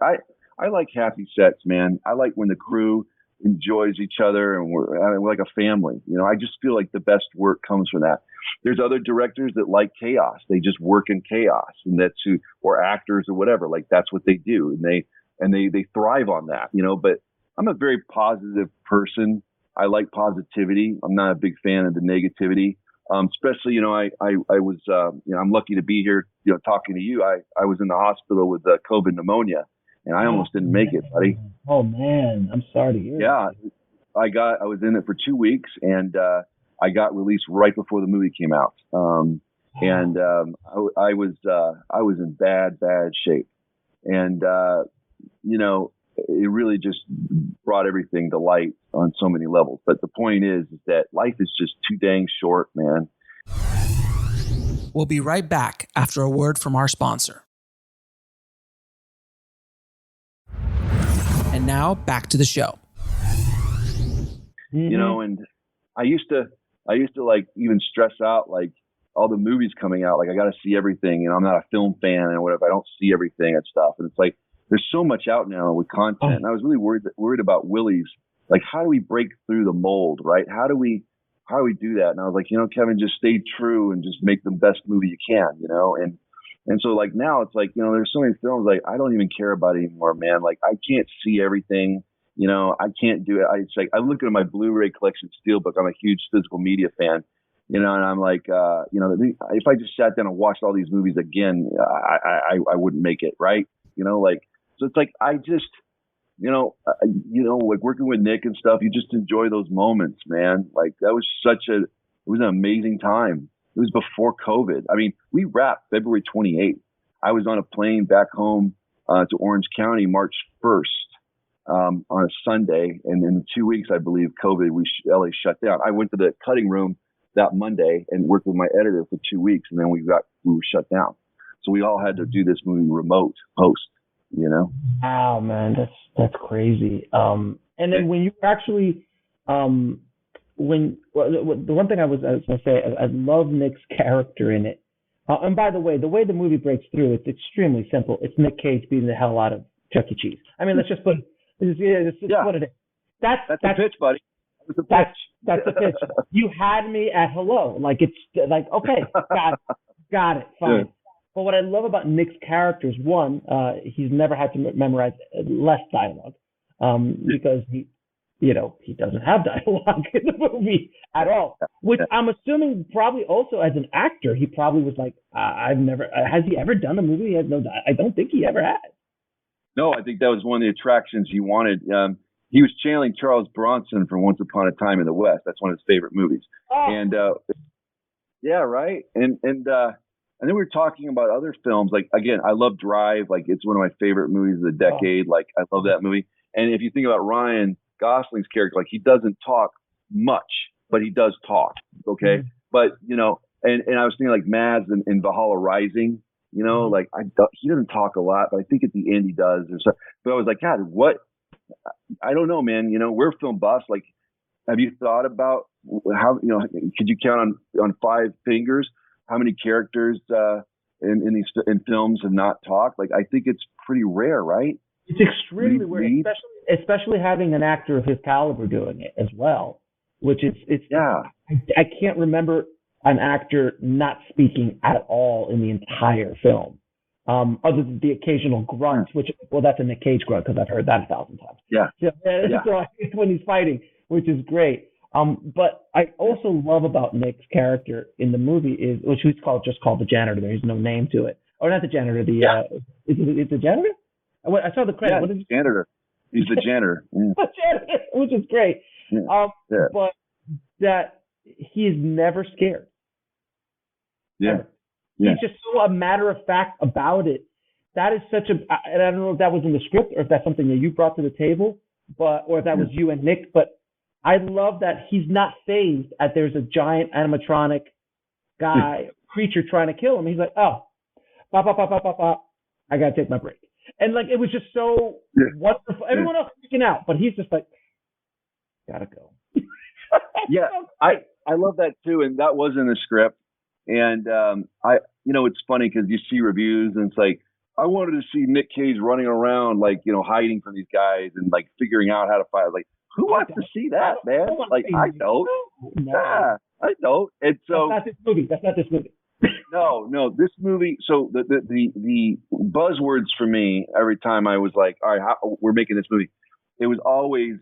I like happy sets, man. I like when the crew enjoys each other and we're like a family. You know, I just feel like the best work comes from that. There's other directors that like chaos. They just work in chaos, and that's who, or actors or whatever, like that's what they do. And they thrive on that, you know, but I'm a very positive person. I like positivity. I'm not a big fan of the negativity. Especially, you know, I was, you know, I'm lucky to be here, you know, talking to you. I was in the hospital with COVID pneumonia, and I almost didn't make it, buddy. Oh man, I'm sorry to hear. Yeah, I was in it for 2 weeks, and I got released right before the movie came out. And I was in bad shape, and it really just brought everything to light on so many levels. But the point is that life is just too dang short, man. We'll be right back after a word from our sponsor. And now back to the show. And I used to like even stress out like all the movies coming out. Like I got to see everything, I'm not a film fan and whatever. I don't see everything and stuff. And it's like, there's so much out now with content. And I was really worried about Willy's. Like, how do we break through the mold, right? How do we do that? And I was like, Kevin, just stay true and just make the best movie you can, And so like now it's like, there's so many films like I don't even care about anymore, man. Like I can't see everything, I can't do it. It's like I look at my Blu-ray collection Steelbook. I'm a huge physical media fan, and I'm like, if I just sat down and watched all these movies again, I wouldn't make it, right? So it's like I just, like working with Nick and stuff, you just enjoy those moments, man. Like that was it was an amazing time. It was before COVID. I mean, we wrapped February 28th. I was on a plane back home to Orange County March 1st on a Sunday. And in 2 weeks, I believe, COVID, LA shut down. I went to the cutting room that Monday and worked with my editor for 2 weeks. And then we were shut down. So we all had to do this movie remote post, Wow, man, that's crazy. And then when you actually, the one thing I was going to say, I love Nick's character in it. And by the way the movie breaks through, it's extremely simple. It's Nick Cage beating the hell out of Chuck E. Cheese. I mean, let's just put what it is. That's the pitch, buddy. That's the pitch. You had me at hello. Like it's like, okay, got it, fine. Yeah. But what I love about Nick's character is one, he's never had to memorize less dialogue, because he doesn't have dialogue in the movie at all, which I'm assuming probably also as an actor, he probably was like, has he ever done a movie? He has no dialogue. I don't think he ever has. No, I think that was one of the attractions he wanted. He was channeling Charles Bronson from Once Upon a Time in the West. That's one of his favorite movies. Oh. And yeah, right. And then we were talking about other films. Like, again, I love Drive. Like, it's one of my favorite movies of the decade. Like, I love that movie. And if you think about Ryan Gosling's character, like, he doesn't talk much, but he does talk. Okay. Mm-hmm. But, and I was thinking like Mads in Valhalla Rising, like he doesn't talk a lot, but I think at the end he does. But I was like, God, what? I don't know, man. We're film buffs. Like, have you thought about how, could you count on 5 fingers how many characters in films have not talked? Like, I think it's pretty rare, right? It's extremely rare, especially having an actor of his caliber doing it as well, which it's yeah. I can't remember an actor not speaking at all in the entire film, other than the occasional grunt, which, that's a Nick Cage grunt because I've heard that 1,000 times. Yeah. So when he's fighting, which is great. But I also love about Nick's character in the movie which he's just called the janitor. There's no name to it. Or not the janitor. It's the janitor? I saw the credit. Yeah, what is janitor. He's the janitor. Yeah. The janitor, which is great. Yeah. But that he is never scared. Yeah. He's just so a matter of fact about it. That is and I don't know if that was in the script or if that's something that you brought to the table, or if that was you and Nick, but I love that he's not fazed at there's a giant animatronic creature trying to kill him. He's like, oh, I got to take my break. And like, it was just so wonderful. Everyone else freaking out, but he's just like, gotta go. Yeah, I love that too. And that was in the script. And it's funny because you see reviews and it's like, I wanted to see Nick Cage running around, like, hiding from these guys and like figuring out how to fight. Like, who wants to see that, man? Like, I don't. No. Yeah, I don't. And so that's not this movie. No, this movie. So the buzzwords for me every time I was like, all right, we're making this movie. It was always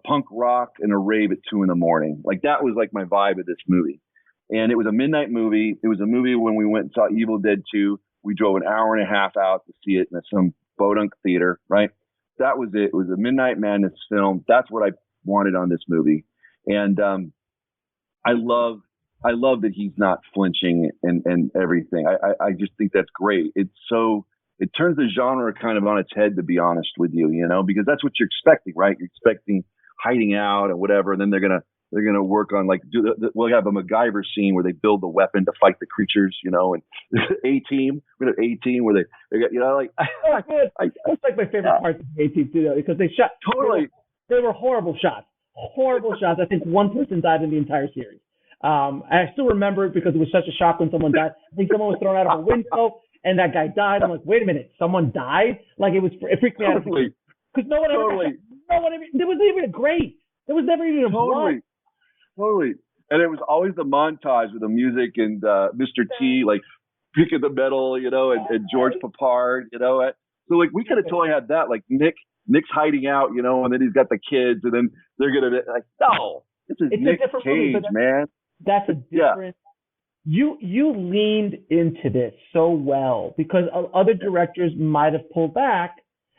punk rock and a rave at 2 a.m. Like, that was like my vibe of this movie. And it was a midnight movie. It was a movie when we went and saw Evil Dead 2. We drove an hour and a half out to see it in some podunk theater, right? That was it. It was a Midnight Madness film. That's what I wanted on this movie. And I love I love that he's not flinching and everything. I just think that's great. It turns the genre kind of on its head, to be honest with you, because that's what you're expecting, right? You're expecting hiding out and whatever, and then they're gonna work on like we'll have a MacGyver scene where they build the weapon to fight the creatures, and A-Team, we have A-Team where they got that's like my favorite parts of the A-Team too, though, because they shot totally. They were horrible shots. I think one person died in the entire series. I still remember it because it was such a shock when someone died. I think someone was thrown out of a window and that guy died. I'm like, wait a minute, someone died? Like it freaked me out. Because no one ever, it was even great. There was never even a blood. Totally. And it was always the montage with the music and Mr. T, like picking the metal, and George Papard, So like we could have totally had that, like Nick's hiding out, and then he's got the kids, and then they're gonna be like, no, this is Nick Cage, man. That's a different. Yeah. You leaned into this so well because other directors might have pulled back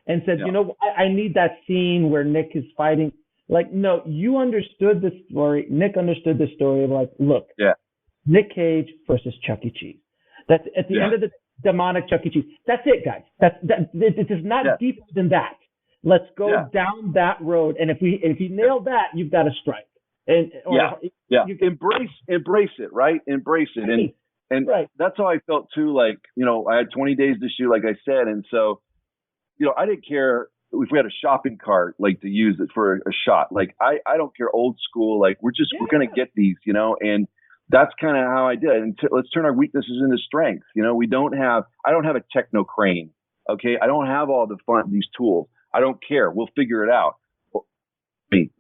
and said, I need that scene where Nick is fighting. Like, no, you understood the story. Nick understood the story of like, look, Nick Cage versus Chuck E. Cheese. That's at the end of the demonic Chuck E. Cheese. That's it, guys. It is not deeper than that. Let's go down that road, and if you nail that, you've got a strike. Embrace it, right? Embrace it, and that's how I felt too. Like, I had 20 days to shoot, like I said, and so, I didn't care if we had a shopping cart, like to use it for a shot. Like, I don't care, old school. Like, we're gonna get these, and that's kind of how I did it. And let's turn our weaknesses into strengths. I don't have a techno crane. Okay, I don't have all these tools. I don't care. We'll figure it out.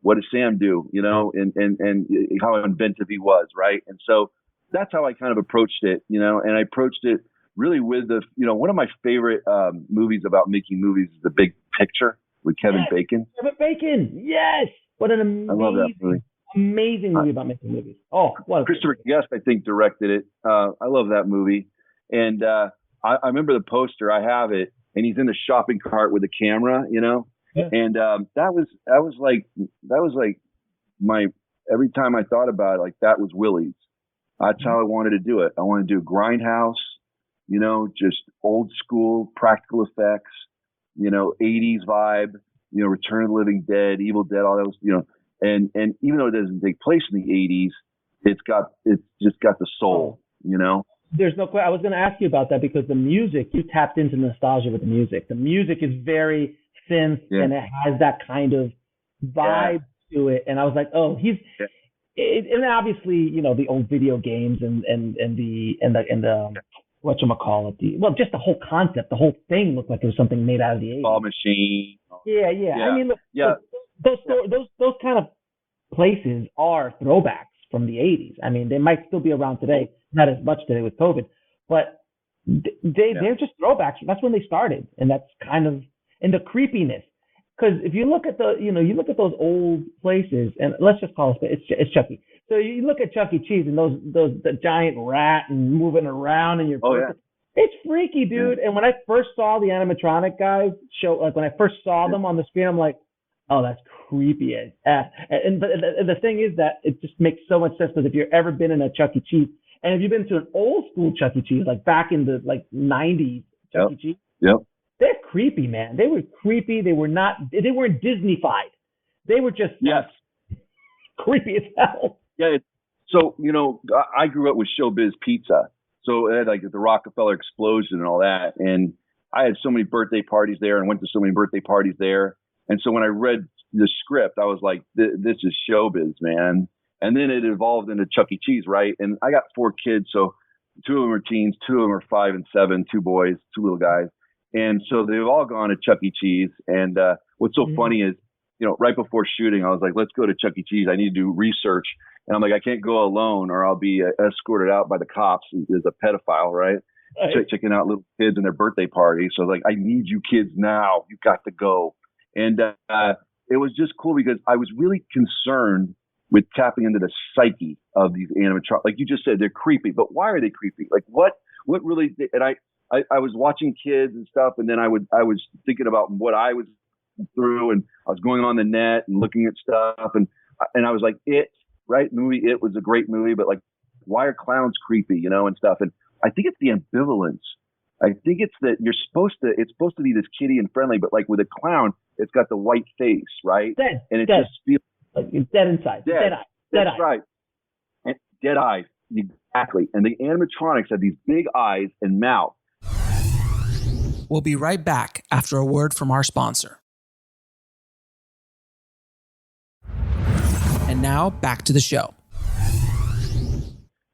What does Sam do? And how inventive he was, right? And so that's how I kind of approached it, and I approached it really with one of my favorite movies about making movies is The Big Picture with Kevin Bacon. Kevin Bacon, yes. What an amazing movie about making movies. Oh, what Christopher Guest, I think, directed it. I love that movie, and I remember the poster. I have it, and he's in the shopping cart with a camera, Yeah. And that was like my, every time I thought about it, like that was Willy's. That's how I wanted to do it. I wanted to do Grindhouse, just old school practical effects, 80s vibe, Return of the Living Dead, Evil Dead, all those, and even though it doesn't take place in the 80s, it's just got the soul, There's no question. I was going to ask you about that because the music, you tapped into nostalgia with the music. The music is very synth and it has that kind of vibe to it. And I was like, oh, and obviously, the old video games and the whatchamacallit, just the whole concept, the whole thing looked like it was something made out of the 80s. Ball machine. Yeah. I mean, those kind of places are throwbacks from the 80s. I mean, they might still be around today, not as much today with COVID, but they're just throwbacks. That's when they started, and that's kind of, and the creepiness. Because if you look at you look at those old places, and let's just call it's Chuck E. So you look at Chuck E. Cheese and the giant rat and moving around in your it's freaky, dude. And when I first saw the animatronic guys when I first saw them on the screen, I'm like, oh, that's creepy. And the thing is that it just makes so much sense because if you've ever been in a Chuck E. Cheese, and if you've been to an old school Chuck E. Cheese, like back in the 90s Chuck E. Cheese, they're creepy, man. They were creepy. They weren't Disney-fied. They were just creepy as hell. Yeah. So, I grew up with Showbiz Pizza. So it had like the Rockefeller explosion and all that. And I had so many birthday parties there and went to so many birthday parties there. And so when I read the script, I was like, this is showbiz, man. And then it evolved into Chuck E. Cheese, right? And I got 4 kids. So 2 of them are teens, 2 of them are 5 and 7, 2 boys, 2 little guys. And so they've all gone to Chuck E. Cheese. And what's so funny is, right before shooting, I was like, let's go to Chuck E. Cheese. I need to do research. And I'm like, I can't go alone or I'll be escorted out by the cops as a pedophile, right? Checking out little kids and their birthday party. So I was like, I need you kids now. You got to go. And it was just cool because I was really concerned with tapping into the psyche of these animatronics. Like you just said, they're creepy, but why are they creepy? Like what really, and I was watching kids and stuff, and then I was thinking about what I was through, and I was going on the net and looking at stuff, and I was like, right? The movie It was a great movie, but like why are clowns creepy, and stuff. And I think it's the ambivalence. I think it's that it's supposed to be this kitty and friendly, but like with a clown, it's got the white face, right? Dead. And it dead. just feels like it's dead inside. Dead eye. Dead That's eye. right. And dead eyes. Exactly. And the animatronics have these big eyes and mouth. We'll be right back after a word from our sponsor. And now back to the show.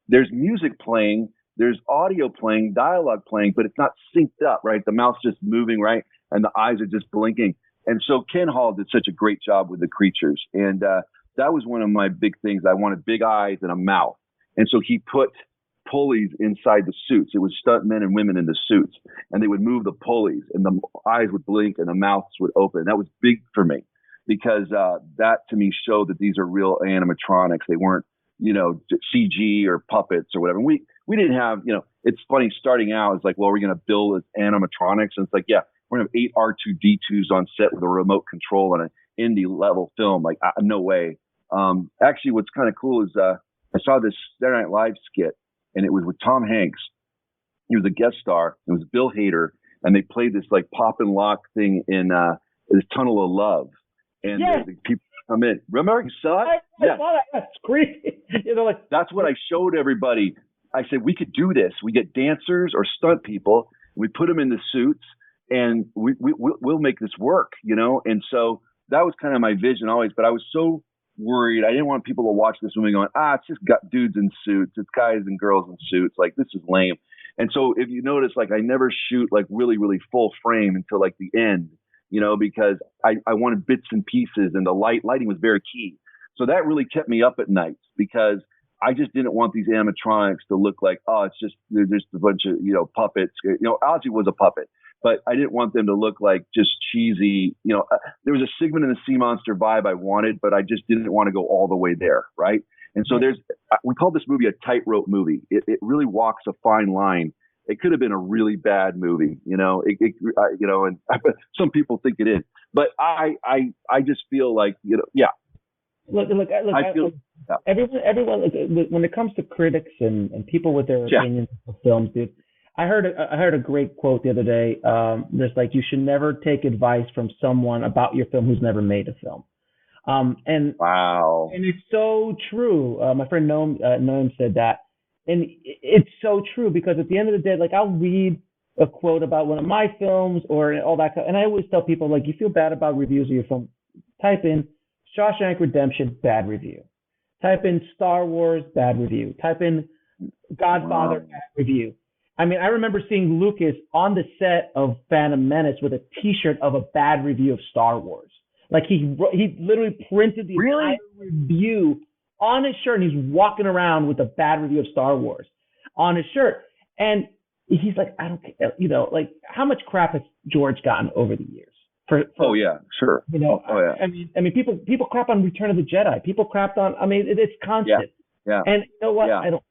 There's music playing, there's audio playing, dialogue playing, but it's not synced up, right? The mouth's just moving, right? And the eyes are just blinking. And so Ken Hall did such a great job with the creatures. And that was one of my big things. I wanted big eyes and a mouth. And so he put pulleys inside the suits. It was stunt men and women in the suits. And they would move the pulleys and the eyes would blink and the mouths would open. That was big for me because that to me showed that these are real animatronics. They weren't, CG or puppets or whatever. We didn't have, it's funny starting out. It's like, well, we're going to build animatronics. And it's like, yeah, we're going to have 8 R2-D2s on set with a remote control on an indie level film. Like, no way. Actually, what's kind of cool is I saw this Saturday Night Live skit and it was with Tom Hanks. He was a guest star. It was Bill Hader. And they played this like pop and lock thing in this Tunnel of Love. And the people come in. Remember you saw it? I saw that. That's creepy. That's what I showed everybody. I said, we could do this. We get dancers or stunt people. We put them in the suits and we'll make this work, And so that was kind of my vision always. But I was so worried. I didn't want people to watch this movie going, it's just got dudes in suits. It's guys and girls in suits. Like, this is lame. And so if you notice, like, I never shoot like really, really full frame until like the end, because I wanted bits and pieces and the lighting was very key. So that really kept me up at night because I just didn't want these animatronics to look like, they're just a bunch of, puppets. Ozzy was a puppet, but I didn't want them to look like just cheesy, there was a Sigmund and the Sea Monster vibe I wanted, but I just didn't want to go all the way there. Right. And so we call this movie a tightrope movie. It really walks a fine line. It could have been a really bad movie, and some people think it is, but I just feel like, Look. Everyone. When it comes to critics and people with their opinions of films, dude, I heard a great quote the other day. There's like, you should never take advice from someone about your film who's never made a film. And wow, and it's so true. My friend Noam said that, and it's so true because at the end of the day, like, I'll read a quote about one of my films or all that, and I always tell people, like, you feel bad about reviews of your film, type in Shawshank Redemption, bad review. Type in Star Wars, bad review. Type in Godfather, bad review. I mean, I remember seeing Lucas on the set of Phantom Menace with a T-shirt of a bad review of Star Wars. Like, he literally printed the entire review on his shirt, and he's walking around with a bad review of Star Wars on his shirt. And he's like, I don't care, like, how much crap has George gotten over the years? Oh yeah, sure. I mean, people crap on Return of the Jedi. People crapped on. I mean, it's constant. Yeah. And you know what? Yeah. I don't.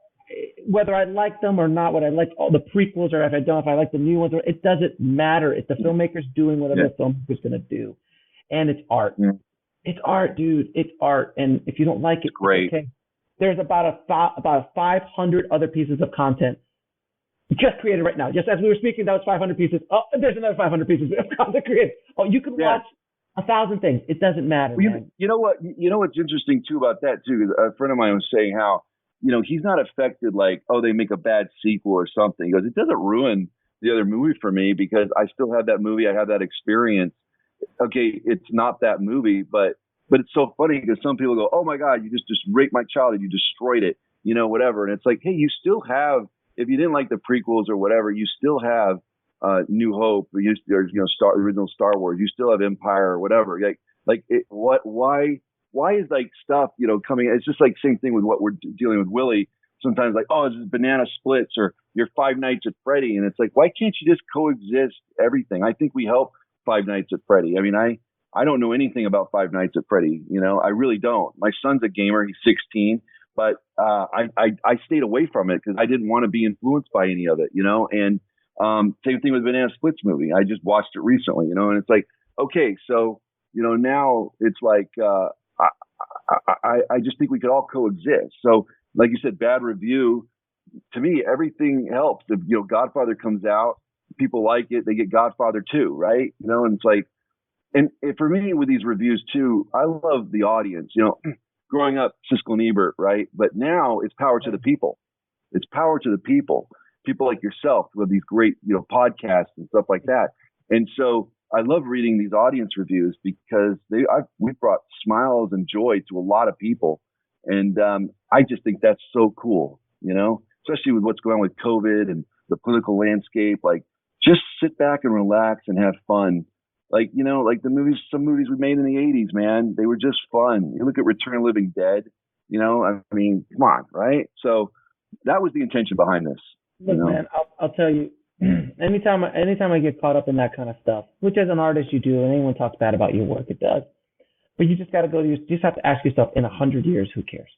Whether I like them or not, whether I like all the prequels or if I like the new ones, it doesn't matter. If the filmmaker's doing whatever the filmmaker's gonna do, and it's art. Yeah. It's art, dude. It's art. And if you don't like it, great. Okay. There's about 500 other pieces of content just created right now. Just as we were speaking, that was 500 pieces. Oh, there's another 500 pieces of content created. Oh, you can watch 1,000 things. It doesn't matter. Man. You know what? You know what's interesting too about that too. A friend of mine was saying how, he's not affected like, they make a bad sequel or something. He goes, it doesn't ruin the other movie for me because I still have that movie. I have that experience. Okay, it's not that movie, but it's so funny because some people go, oh my God, you just raped my childhood. You destroyed it, whatever. And it's like, hey, you still have, if you didn't like the prequels or whatever, you still have New Hope, original Star Wars. You still have Empire or whatever. Why is like stuff coming? It's just like same thing with what we're dealing with Willy. Sometimes like, this is Banana Splits or your Five Nights at Freddy, and it's like, why can't you just coexist everything? I think we help Five Nights at Freddy. I mean, I don't know anything about Five Nights at Freddy. I really don't. My son's a gamer. He's 16. But I stayed away from it because I didn't want to be influenced by any of it, And same thing with Banana Splits movie. I just watched it recently, and it's like, okay, so now it's like I just think we could all coexist. So like you said, bad review. To me, everything helps. If, Godfather comes out, people like it, they get Godfather 2, right? And it's like, and for me with these reviews too, I love the audience. Growing up, Siskel and Ebert, right? But now it's power to the people. It's power to the people. People like yourself with these great, podcasts and stuff like that. And so I love reading these audience reviews because we've brought smiles and joy to a lot of people. And I just think that's so cool, especially with what's going on with COVID and the political landscape. Like, just sit back and relax and have fun. Like, like some movies we made in the 80s, man, they were just fun. You look at Return of the Living Dead, I mean, come on, right? So that was the intention behind this. Look, man, I'll tell you, anytime I get caught up in that kind of stuff, which as an artist you do, and anyone talks bad about your work, it does. But you just got to you just have to ask yourself, in 100 years, who cares?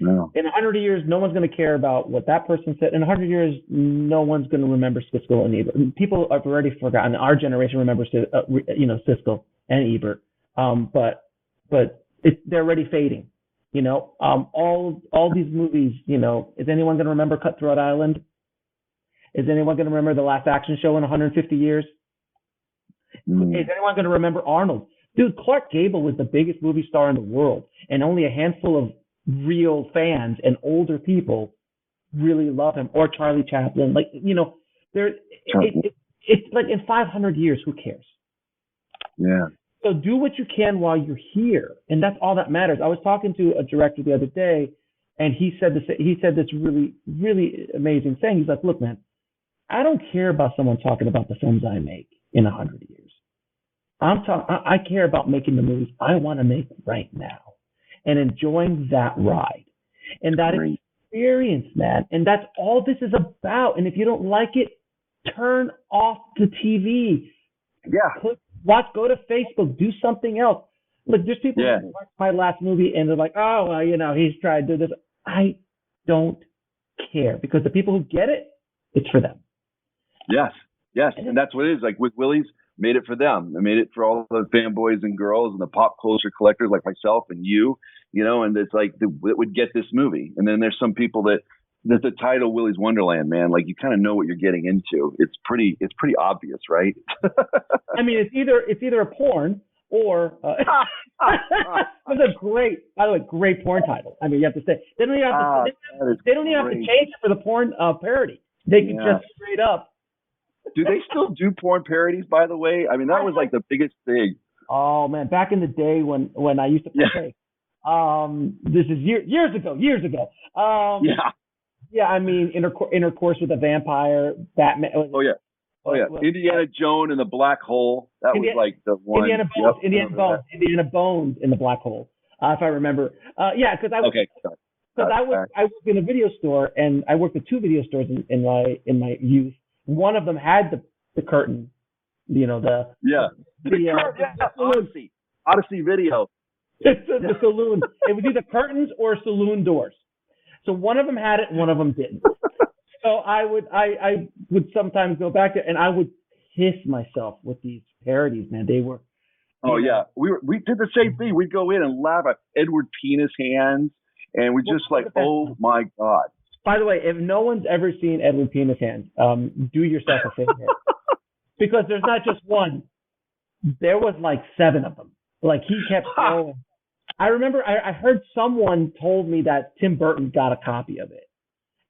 No. In 100 years, no one's going to care about what that person said. In 100 years, no one's going to remember Siskel and Ebert. People have already forgotten. Our generation remembers, Siskel and Ebert. But they're already fading. All these movies. Is anyone going to remember Cutthroat Island? Is anyone going to remember The Last Action Show in 150 years? Is anyone going to remember Arnold? Dude, Clark Gable was the biggest movie star in the world, and only a handful of real fans and older people really love him, or Charlie Chaplin. Like, it's like in 500 years, who cares? Yeah. So do what you can while you're here. And that's all that matters. I was talking to a director the other day, and he said this really, really amazing thing. He's like, look, man, I don't care about someone talking about the films I make in 100 years. I care about making the movies I want to make right now and enjoying that ride and that experience, man. And that's all this is about. And if you don't like it, turn off the TV. Yeah. Go to Facebook, do something else. Look, there's people who watch my last movie and they're like, oh, well, he's tried to do this. I don't care, because the people who get it, it's for them. Yes. And that's what it is. Like with Willy's, made it for them. I made it for all the fanboys and girls and the pop culture collectors like myself and you, and it's like that would get this movie. And then there's some people that the title Willy's Wonderland, man, like you kind of know what you're getting into. It's pretty obvious, right? I mean, it's either a porn or it's a great porn title. I mean, you have to say they don't even have to change it for the porn parody. They can just straight up. Do they still do porn parodies, by the way? I mean, that was like the biggest thing. Oh man, back in the day when I used to play. This is years ago. Yeah, I mean, intercourse with a vampire, Batman. Oh yeah. Indiana Jones in the black hole. That was like the one. Indiana Bones in the black hole. If I remember. Because I worked in a video store, and I worked at two video stores in my youth. One of them had the curtain, Odyssey Video. The saloon. It was either curtains or saloon doors. So one of them had it, and one of them didn't. So I would sometimes go back there, and I would piss myself with these parodies. Man, they were. Oh yeah, we did the same thing. We'd go in and laugh at Edward Penis Hands, and we just oh my God. By the way, if no one's ever seen Edward Penis Hands, do yourself a favor. Because there's not just one. There was like 7 of them. Like, he kept going. I remember I heard someone told me that Tim Burton got a copy of it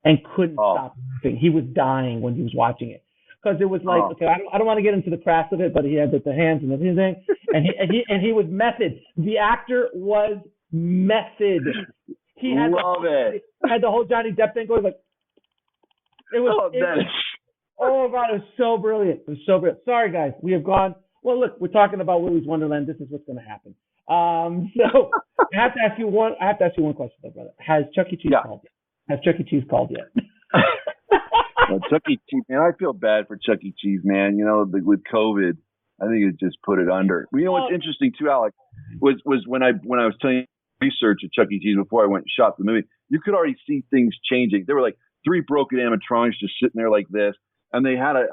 and couldn't stop laughing. He was dying when he was watching it. Because it was like, okay, I don't want to get into the craft of it, but he had the hands and everything. And he was method. The actor was method. He had had the whole Johnny Depp thing going, like, oh God, it was so brilliant. It was so brilliant. Sorry guys, we have gone. Well, look, we're talking about Willy's Wonderland. This is what's going to happen. So I have to ask you one question, though, brother. Has Chuck E. Cheese called yet? Has Chuck E. Cheese called yet? Well, Chuck E. Cheese, man, I feel bad for Chuck E. Cheese, man. With COVID, I think it just put it under. What's interesting too, Alex, was when I was telling you research at Chuck E. Cheese before I went and shot the movie, you could already see things changing. There were like 3 broken animatronics just sitting there like this, and they had a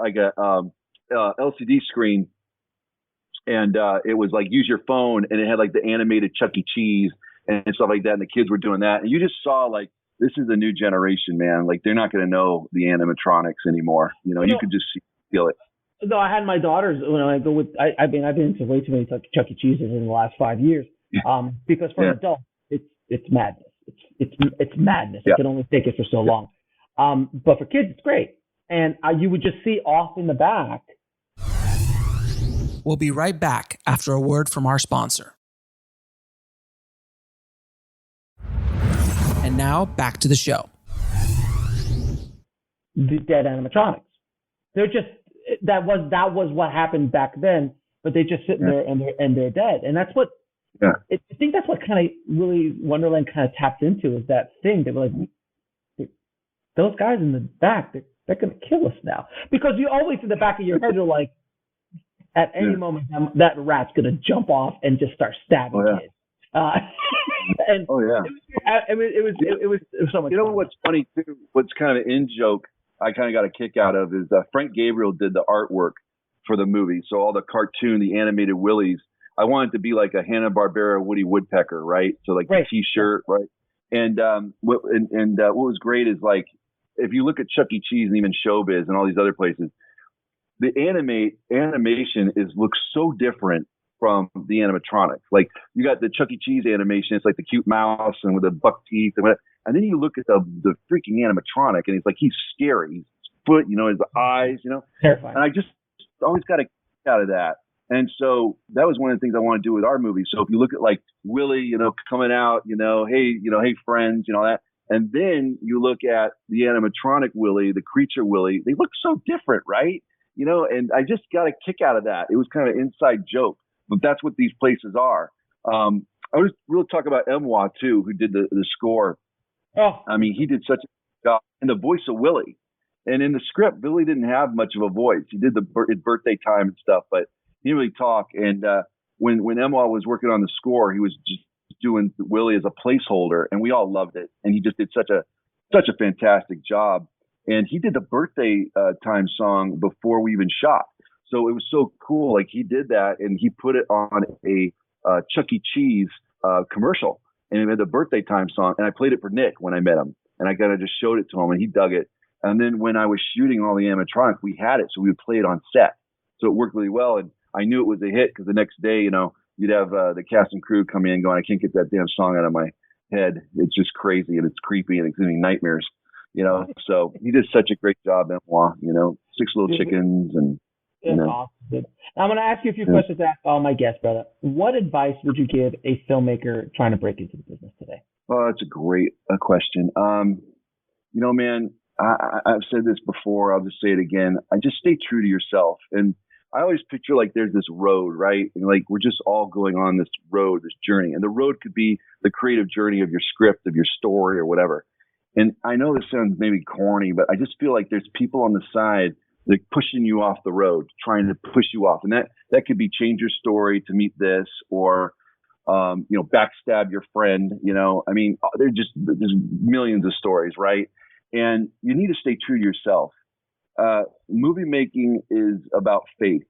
LCD screen, and it was like use your phone, and it had like the animated Chuck E. Cheese, and stuff like that. And the kids were doing that. And you just saw like, this is a new generation, man. Like they're not going to know the animatronics anymore. You know, you could just feel it. No, I had my daughters when I go with. I've been into way too many Chuck E. Cheese's in the last 5 years. Because for an adult, it's madness. It's madness. I can only take it for so long. But for kids, it's great. And you would just see off in the back. We'll be right back after a word from our sponsor. And now back to the show. The dead animatronics. They're just that was what happened back then. But they just sit there and they're dead. And that's what I think that's what kind of really Wonderland kind of tapped into, is that thing. They were like, those guys in the back, they're going to kill us now. Because you always in the back of your head are like, at any moment that rat's going to jump off and just start stabbing kids. And I mean, it was so much. You know fun. what's funny too? What's kind of an in joke I kind of got a kick out of is Frank Gabriel did the artwork for the movie. So all the cartoon, the animated Willys, I wanted to be like a Hanna-Barbera Woody Woodpecker, right? So like the T-shirt, right? And what was great is like, if you look at Chuck E. Cheese and even Showbiz and all these other places, the animation looks so different from the animatronics. Like you got the Chuck E. Cheese animation, it's like the cute mouse and with the buck teeth and whatever. And then you look at the freaking animatronic and it's like he's scary. His foot, you know, his eyes, you know. Terrifying. And I just always got a kick out of that. And so that was one of the things I want to do with our movie. So if you look at like Willy, you know, coming out, hey friends, you know, that. And then you look at the animatronic Willy, the creature Willy, they look so different, right? You know, and I just got a kick out of that. It was kind of an inside joke, but that's what these places are. I was really talking about Emwa too, who did the score. Oh, I mean, he did such a job. And the voice of Willy. And in the script, Willy didn't have much of a voice. He did his birthday time and stuff, but he didn't really talk. And when Emwa was working on the score, he was just doing Willy as a placeholder, and we all loved it. And he just did such a fantastic job. And he did the birthday time song before we even shot. So it was so cool. Like he did that and he put it on a Chuck E. Cheese commercial, and he had the birthday time song. And I played it for Nick when I met him, and I kind of just showed it to him and he dug it. And then when I was shooting all the animatronics, we had it. So we would play it on set. So it worked really well. And I knew it was a hit because the next day, you know, you'd have the cast and crew come in going, I can't get that damn song out of my head. It's just crazy and it's creepy and it's giving me nightmares, you know. So he did such a great job, Benoit, you know, 6 Little Chickens and, you know. Awesome. Now I'm going to ask you a few questions to ask all my guests, brother. What advice would you give a filmmaker trying to break into the business today? Oh, that's a great question. You know, man, I've said this before. I'll just say it again. I just stay true to yourself. And I always picture like there's this road, right? And like we're just all going on this road, this journey. And the road could be the creative journey of your script, of your story or whatever. And I know this sounds maybe corny, but I just feel like there's people on the side like pushing you off the road, trying to push you off. And that could be change your story to meet this, or you know, backstab your friend. You know, I mean, there's millions of stories, right? And you need to stay true to yourself. Movie making is about faith.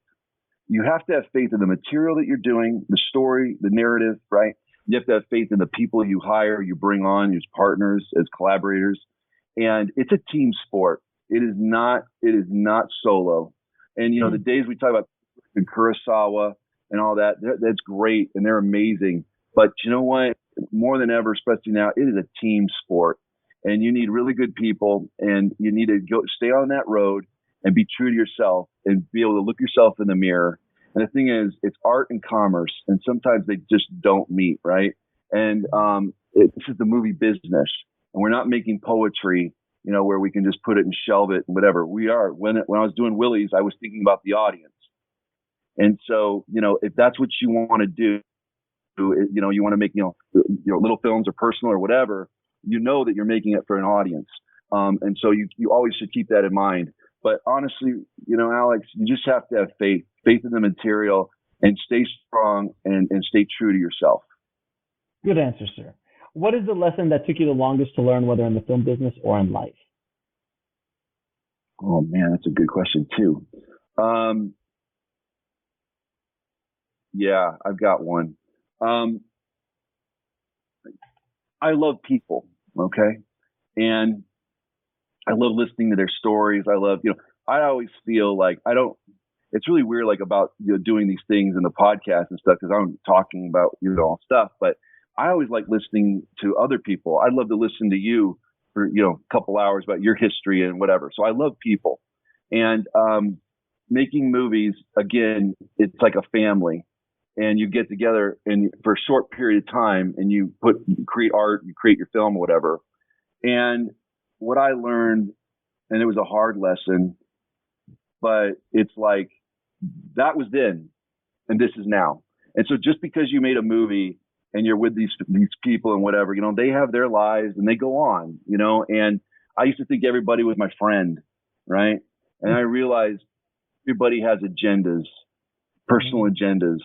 You have to have faith in the material that you're doing, the story, the narrative, right? You have to have faith in the people you hire, you bring on as partners, as collaborators. And it's a team sport. It is not solo. And, you know, the days we talk about in Kurosawa and all that, that's great. And they're amazing. But you know what? More than ever, especially now, it is a team sport. And you need really good people, and you need to stay on that road and be true to yourself and be able to look yourself in the mirror. And the thing is, it's art and commerce, and sometimes they just don't meet, right? And this is the movie business, and we're not making poetry, you know, where we can just put it and shelve it and whatever. We are. When I was doing Willy's, I was thinking about the audience. And so, you know, if that's what you want to do, you know, you want to make, you know, little films or personal or whatever, you know that you're making it for an audience. And so you always should keep that in mind. But honestly, you know, Alex, you just have to have faith in the material, and stay strong and stay true to yourself. Good answer, sir. What is the lesson that took you the longest to learn, whether in the film business or in life? Oh man, that's a good question too. Yeah, I've got one. I love people. Okay. And I love listening to their stories. I love, I always feel like it's really weird, like about, doing these things in the podcast and stuff, because I'm talking about, stuff, but I always like listening to other people. I love to listen to you for, a couple hours about your history and whatever. So I love people. And making movies, again, it's like a family, and you get together and for a short period of time and you create art, you create your film or whatever. And what I learned, and it was a hard lesson, but it's like, that was then and this is now. And so just because you made a movie and you're with these people and whatever, they have their lives and they go on, and I used to think everybody was my friend, right? And I realized everybody has agendas, personal agendas.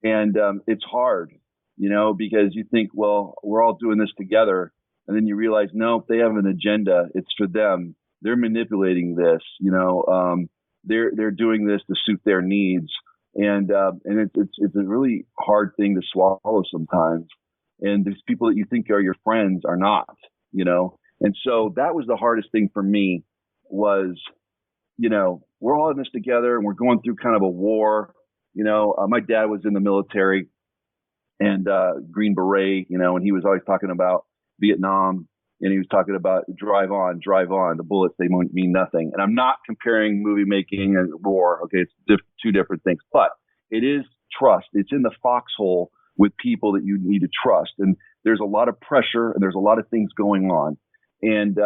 And it's hard, because you think, well, we're all doing this together. And then you realize, no, if they have an agenda, it's for them. They're manipulating this, they're doing this to suit their needs. And it's a really hard thing to swallow sometimes. And these people that you think are your friends are not, And so that was the hardest thing for me was, we're all in this together and we're going through kind of a war. My dad was in the military and Green Beret, and he was always talking about Vietnam, and he was talking about drive on, the bullets, they mean nothing. And I'm not comparing movie making and war. Okay. It's two different things, but it is trust. It's in the foxhole with people that you need to trust. And there's a lot of pressure and there's a lot of things going on. And,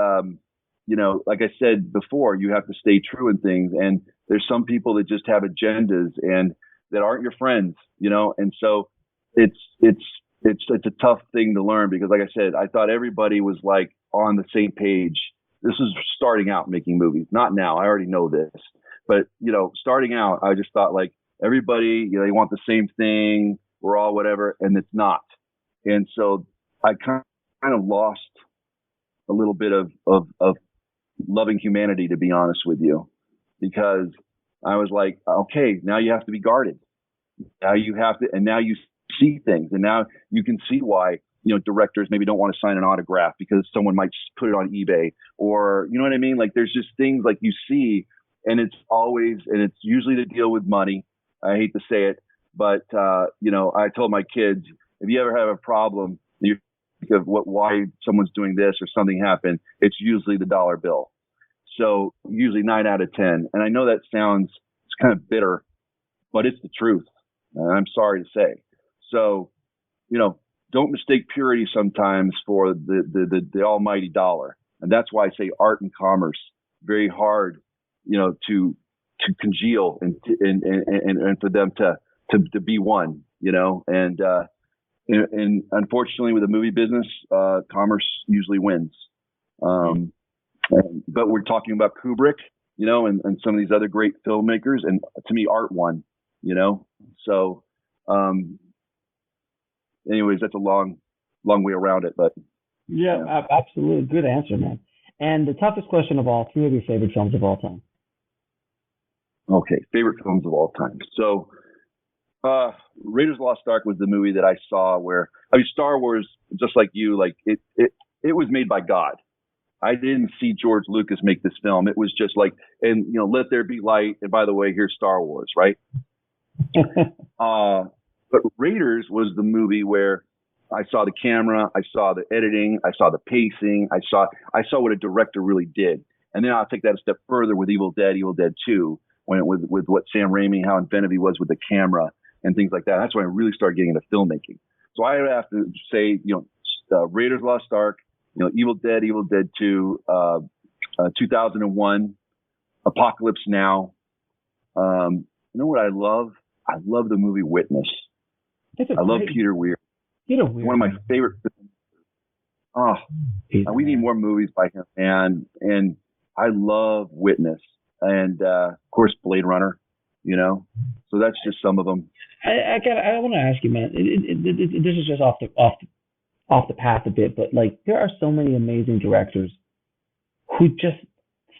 like I said before, you have to stay true in things. And there's some people that just have agendas and that aren't your friends, and so it's a tough thing to learn, because like I said, I thought everybody was like on the same page. This is starting out making movies, not now. I already know this, but starting out, I just thought like everybody, they want the same thing. We're all whatever, and it's not. And so I kind of lost a little bit of loving humanity, to be honest with you, because I was like, okay, now you have to be guarded. Now you have to, and now you see things, and now you can see why, directors maybe don't want to sign an autograph because someone might put it on eBay, or, you know what I mean? Like there's just things like you see, and it's usually to deal with money. I hate to say it, but, I told my kids, if you ever have a problem, you think of why someone's doing this or something happened, it's usually the dollar bill. So usually 9 out of 10. And I know that sounds, it's kind of bitter, but it's the truth. And I'm sorry to say. So, don't mistake purity sometimes for the almighty dollar. And that's why I say art and commerce, very hard, to congeal and for them to be one, and unfortunately with the movie business, commerce usually wins. But we're talking about Kubrick, and some of these other great filmmakers, and to me, art won, So, anyways, that's a long way around it, but yeah, absolutely, good answer, man. And the toughest question of all: 3 of your favorite films of all time. Okay, favorite films of all time. So, Raiders of the Lost Ark was the movie that I saw where, Star Wars, just like you, like it was made by God. I didn't see George Lucas make this film. It was just like, and let there be light. And by the way, here's Star Wars, right? But Raiders was the movie where I saw the camera, I saw the editing, I saw the pacing, I saw what a director really did. And then I'll take that a step further with Evil Dead 2, when with what Sam Raimi, how inventive he was with the camera and things like that. That's when I really started getting into filmmaking. So I would have to say, Raiders of the Lost Ark, Evil Dead 2, 2001, Apocalypse Now. You know what I love? I love the movie Witness. I love Peter Weir. One of my favorite films. We need more movies by him, and I love Witness, and of course Blade Runner. So that's just some of them. I want to ask you, man. This is just off the path a bit, but like there are so many amazing directors who just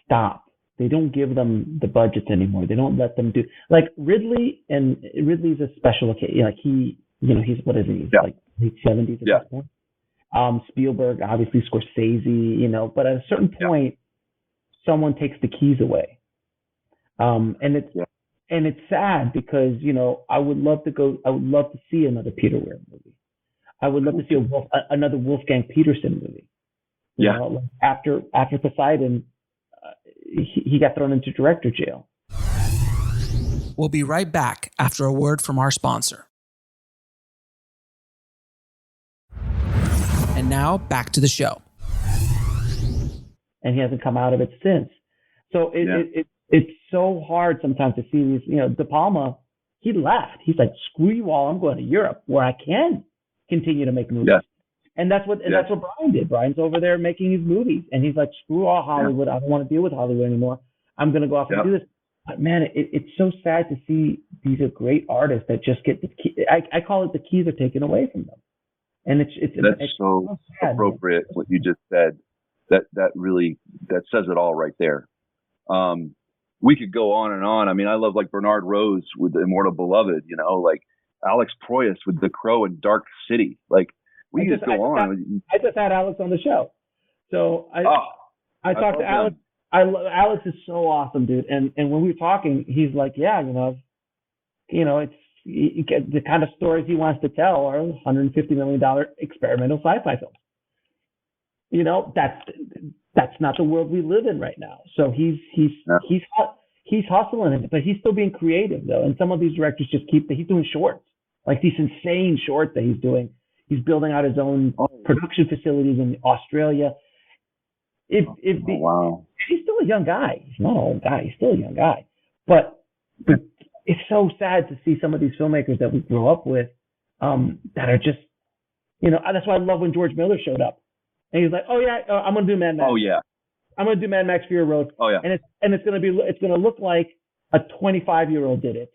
stop. They don't give them the budgets anymore. They don't let them do, like Ridley, and Ridley's a special occasion. Like he's what is he? He's like late 70s at this point. Spielberg, obviously Scorsese, you know, but at a certain point, someone takes the keys away. And it's sad because, you know, I would love to see another Peter Weir movie. I would love to see another Wolfgang Peterson movie. You know, like after Poseidon, he got thrown into director jail. We'll be right back after a word from our sponsor. And now back to the show. And he hasn't come out of it since. So it's so hard sometimes to see these, you know, De Palma, he left. He's like, screw you all, I'm going to Europe where I can continue to make movies. Yeah. And that's what Brian did. Brian's over there making his movies. And he's like, screw all Hollywood. I don't want to deal with Hollywood anymore. I'm going to go off and do this. But man, it's so sad to see these are great artists that just get the key. I call it the keys are taken away from them. And it's so sad, appropriate, man. What you just said. That really says it all right there. We could go on and on. I mean, I love like Bernard Rose with The Immortal Beloved, you know, like Alex Proyas with The Crow and Dark City. Like we can just go on. I just had Alex on the show. So I talked to Alex. Alex is so awesome, dude. And when we were talking, he's like, yeah, you know, it's the kind of stories he wants to tell are $150 million experimental sci-fi films. You know, that's not the world we live in right now. So he's hustling it, but he's still being creative though. And some of these directors just he's doing shorts, like these insane shorts that he's doing. He's building out his own production facilities in Australia. Wow. He's still a young guy. He's not an old guy. He's still a young guy. But it's so sad to see some of these filmmakers that we grew up with that are just, you know, that's why I love when George Miller showed up. And he's like, oh yeah, I'm going to do Mad Max. Oh yeah. I'm going to do Mad Max Fury Road. Oh yeah. And it's going to look like a 25-year-old did it.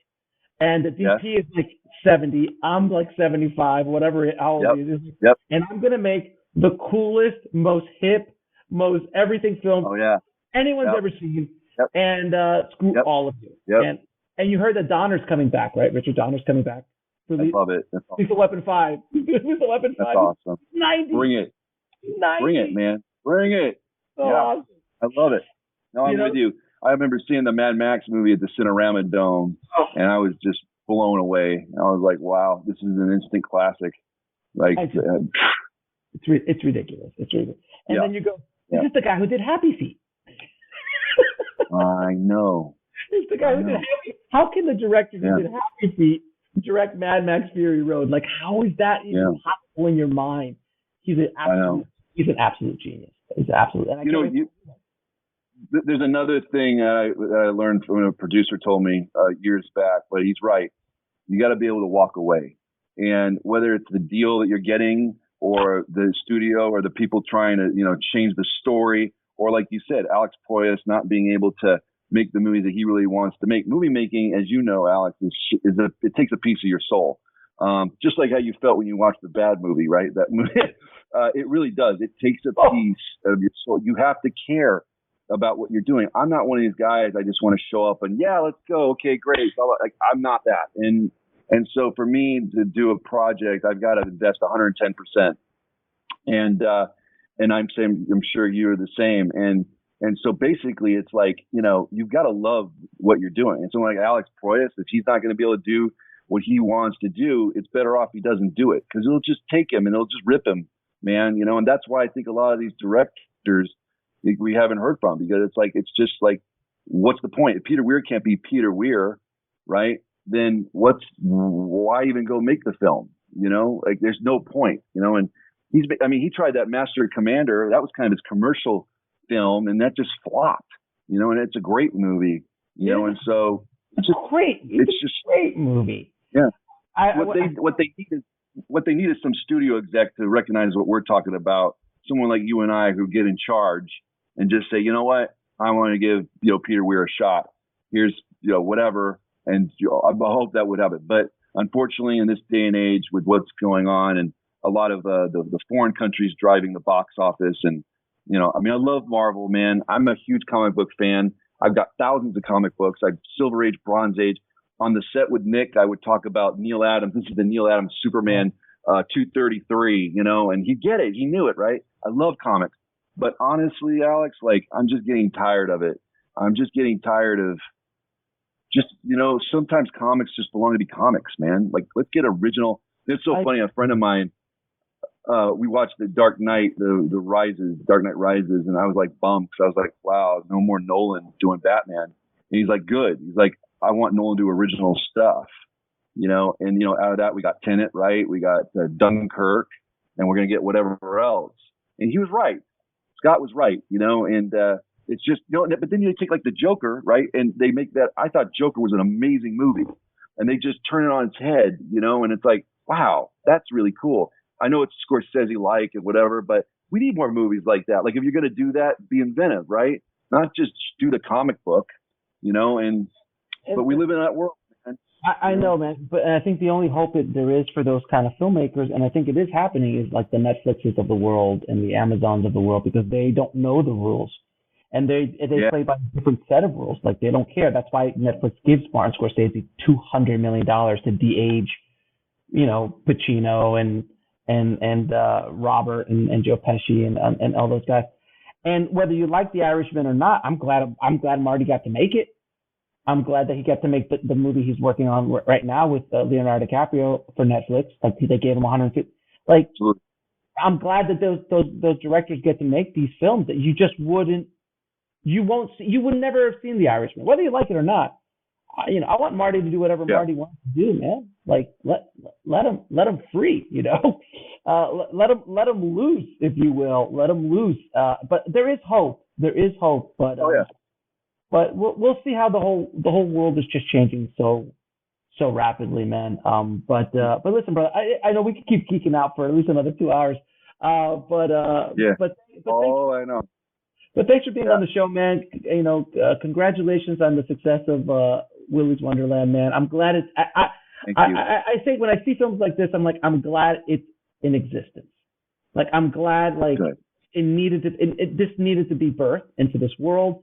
And the DP is like 70. I'm like 75, whatever how old he is. Yep. And I'm going to make the coolest, most hip, most everything film anyone's ever seen. Yep. And screw all of you. Yep. And you heard that Donner's coming back, right? Richard Donner's coming back. I love it. Lethal Weapon 5. Lethal Weapon 5. That's awesome. 90. Bring it. 90. Bring it, man. Bring it. So awesome. I love it. No, I'm with you. I remember seeing the Mad Max movie at the Cinerama Dome, and I was just blown away. I was like, wow, this is an instant classic. Like, it's ridiculous. It's ridiculous. And then you go, this is the guy who did Happy Feet. I know. It's the guy who did Happy Feet. How can the director who did Happy Feet direct Mad Max Fury Road? Like, how is that even possible in your mind? He's an absolute genius. He's absolute. And there's another thing that I learned from a producer told me years back, but he's right. You got to be able to walk away. And whether it's the deal that you're getting or the studio or the people trying to, you know, change the story, or like you said, Alex Proyas not being able to make the movies that he really wants to make. Movie making, as you know, Alex, it takes a piece of your soul. Just like how you felt when you watched the Bad movie, right? That movie, it really does. It takes a piece of your soul. You have to care about what you're doing. I'm not one of these guys. I just want to show up and let's go. Okay, great. So, like, I'm not that. And so for me to do a project, I've got to invest 110%. And I'm sure you're the same. And so basically it's like, you know, you've got to love what you're doing. And someone like Alex Proyas, if he's not going to be able to do what he wants to do, it's better off he doesn't do it, because it'll just take him and it'll just rip him, man. You know, and that's why I think a lot of these directors we haven't heard from, because it's just like, what's the point? If Peter Weir can't be Peter Weir, right? Then why even go make the film? You know, like there's no point, you know. And he tried that Master Commander. That was kind of his commercial film, and that just flopped, you know. And it's a great movie, you know. And so it's just great. It's just a great movie. Yeah. What they need is some studio exec to recognize what we're talking about. Someone like you and I who get in charge and just say, you know what, I want to give, you know, Peter Weir a shot. Here's, you know, whatever. And I hope that would happen. But unfortunately, in this day and age, with what's going on and a lot of the foreign countries driving the box office, and, you know, I mean, I love Marvel, man. I'm a huge comic book fan. I've got thousands of comic books. I've Silver Age, Bronze Age. On the set with Nick, I would talk about Neil Adams. This is the Neil Adams Superman 233, and he'd get it. He knew it, right? I love comics. But honestly, Alex, like, I'm just getting tired of it. I'm just getting tired of sometimes comics just belong to be comics, man. Like, let's get original. It's so funny. A friend of mine, we watched the Dark Knight, Dark Knight Rises, and I was like bummed because I was like, wow, no more Nolan doing Batman. And he's like, good. He's like, I want Nolan to do original stuff, and out of that we got Tenet, right? We got Dunkirk, and we're gonna get whatever else. And he was right. Scott was right, and it's just, but then you take like the Joker, right? And they make that, I thought Joker was an amazing movie, and they just turn it on its head, and it's like, wow, that's really cool. I know it's Scorsese-like and whatever, but we need more movies like that. Like, if you're going to do that, be inventive, right? Not just do the comic book, but we live in that world. I know, man, but I think the only hope that there is for those kind of filmmakers, and I think it is happening, is like the Netflixes of the world and the Amazons of the world, because they don't know the rules, and they play by a different set of rules. Like, they don't care. That's why Netflix gives Martin Scorsese $200 million to de-age, Pacino and Robert and Joe Pesci and all those guys. And whether you like The Irishman or not, I'm glad Marty got to make it. I'm glad that he got to make the movie he's working on right now with Leonardo DiCaprio for Netflix. Like, they gave him 150. Like, I'm glad that those directors get to make these films that you would never have seen The Irishman, whether you like it or not. I want Marty to do whatever Marty wants to do, man. Like, let him free, let him loose, if you will. Let him loose. But there is hope. But but we'll see how the whole world is just changing so rapidly, man. But listen, brother, I know we could keep geeking out for at least another 2 hours. I know. But thanks for being on the show, man. Congratulations on the success of Willy's Wonderland, man. I'm glad it's. I say when I see films like this, I'm like, I'm glad it's in existence. Like, I'm glad, like, this needed to be birthed into this world.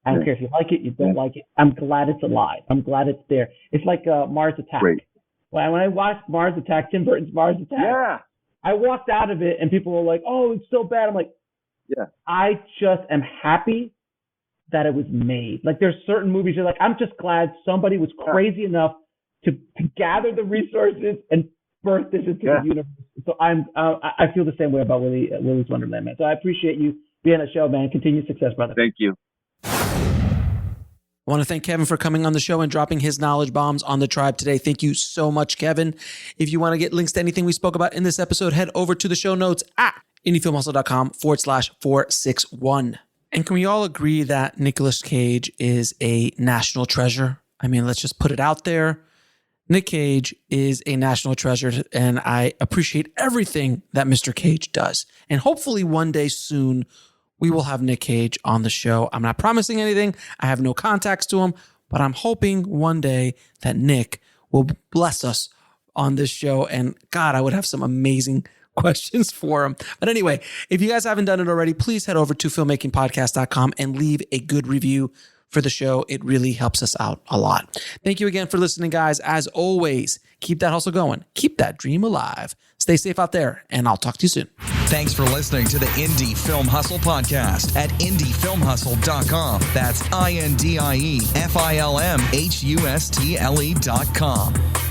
I don't care if you like it, you don't like it. I'm glad it's alive. I'm glad it's there. It's like Mars Attack. Great. When I watched Mars Attack, Tim Burton's Mars Attack, I walked out of it and people were like, "Oh, it's so bad." I'm like, I just am happy that it was made. Like, there's certain movies you're like, I'm just glad somebody was crazy enough to gather the resources and birth this into the universe. So I feel the same way about Willy's Wonderland, man. So I appreciate you being on the show, man. Continued success, brother. Thank you. I want to thank Kevin for coming on the show and dropping his knowledge bombs on the tribe today. Thank you so much, Kevin. If you want to get links to anything we spoke about in this episode, head over to the show notes at indiefilmhustle.com/461. And can we all agree that Nicolas Cage is a national treasure? I mean, let's just put it out there. Nick Cage is a national treasure, and I appreciate everything that Mr. Cage does. And hopefully one day soon, we will have Nick Cage on the show. I'm not promising anything. I have no contacts to him, but I'm hoping one day that Nick will bless us on this show. And God, I would have some amazing questions for him. But anyway, if you guys haven't done it already, please head over to filmmakingpodcast.com and leave a good review for the show. It really helps us out a lot. Thank you again for listening, guys. As always, keep that hustle going. Keep that dream alive. Stay safe out there, and I'll talk to you soon. Thanks for listening to the Indie Film Hustle podcast at indiefilmhustle.com. That's INDIEFILMHUSTLE.com.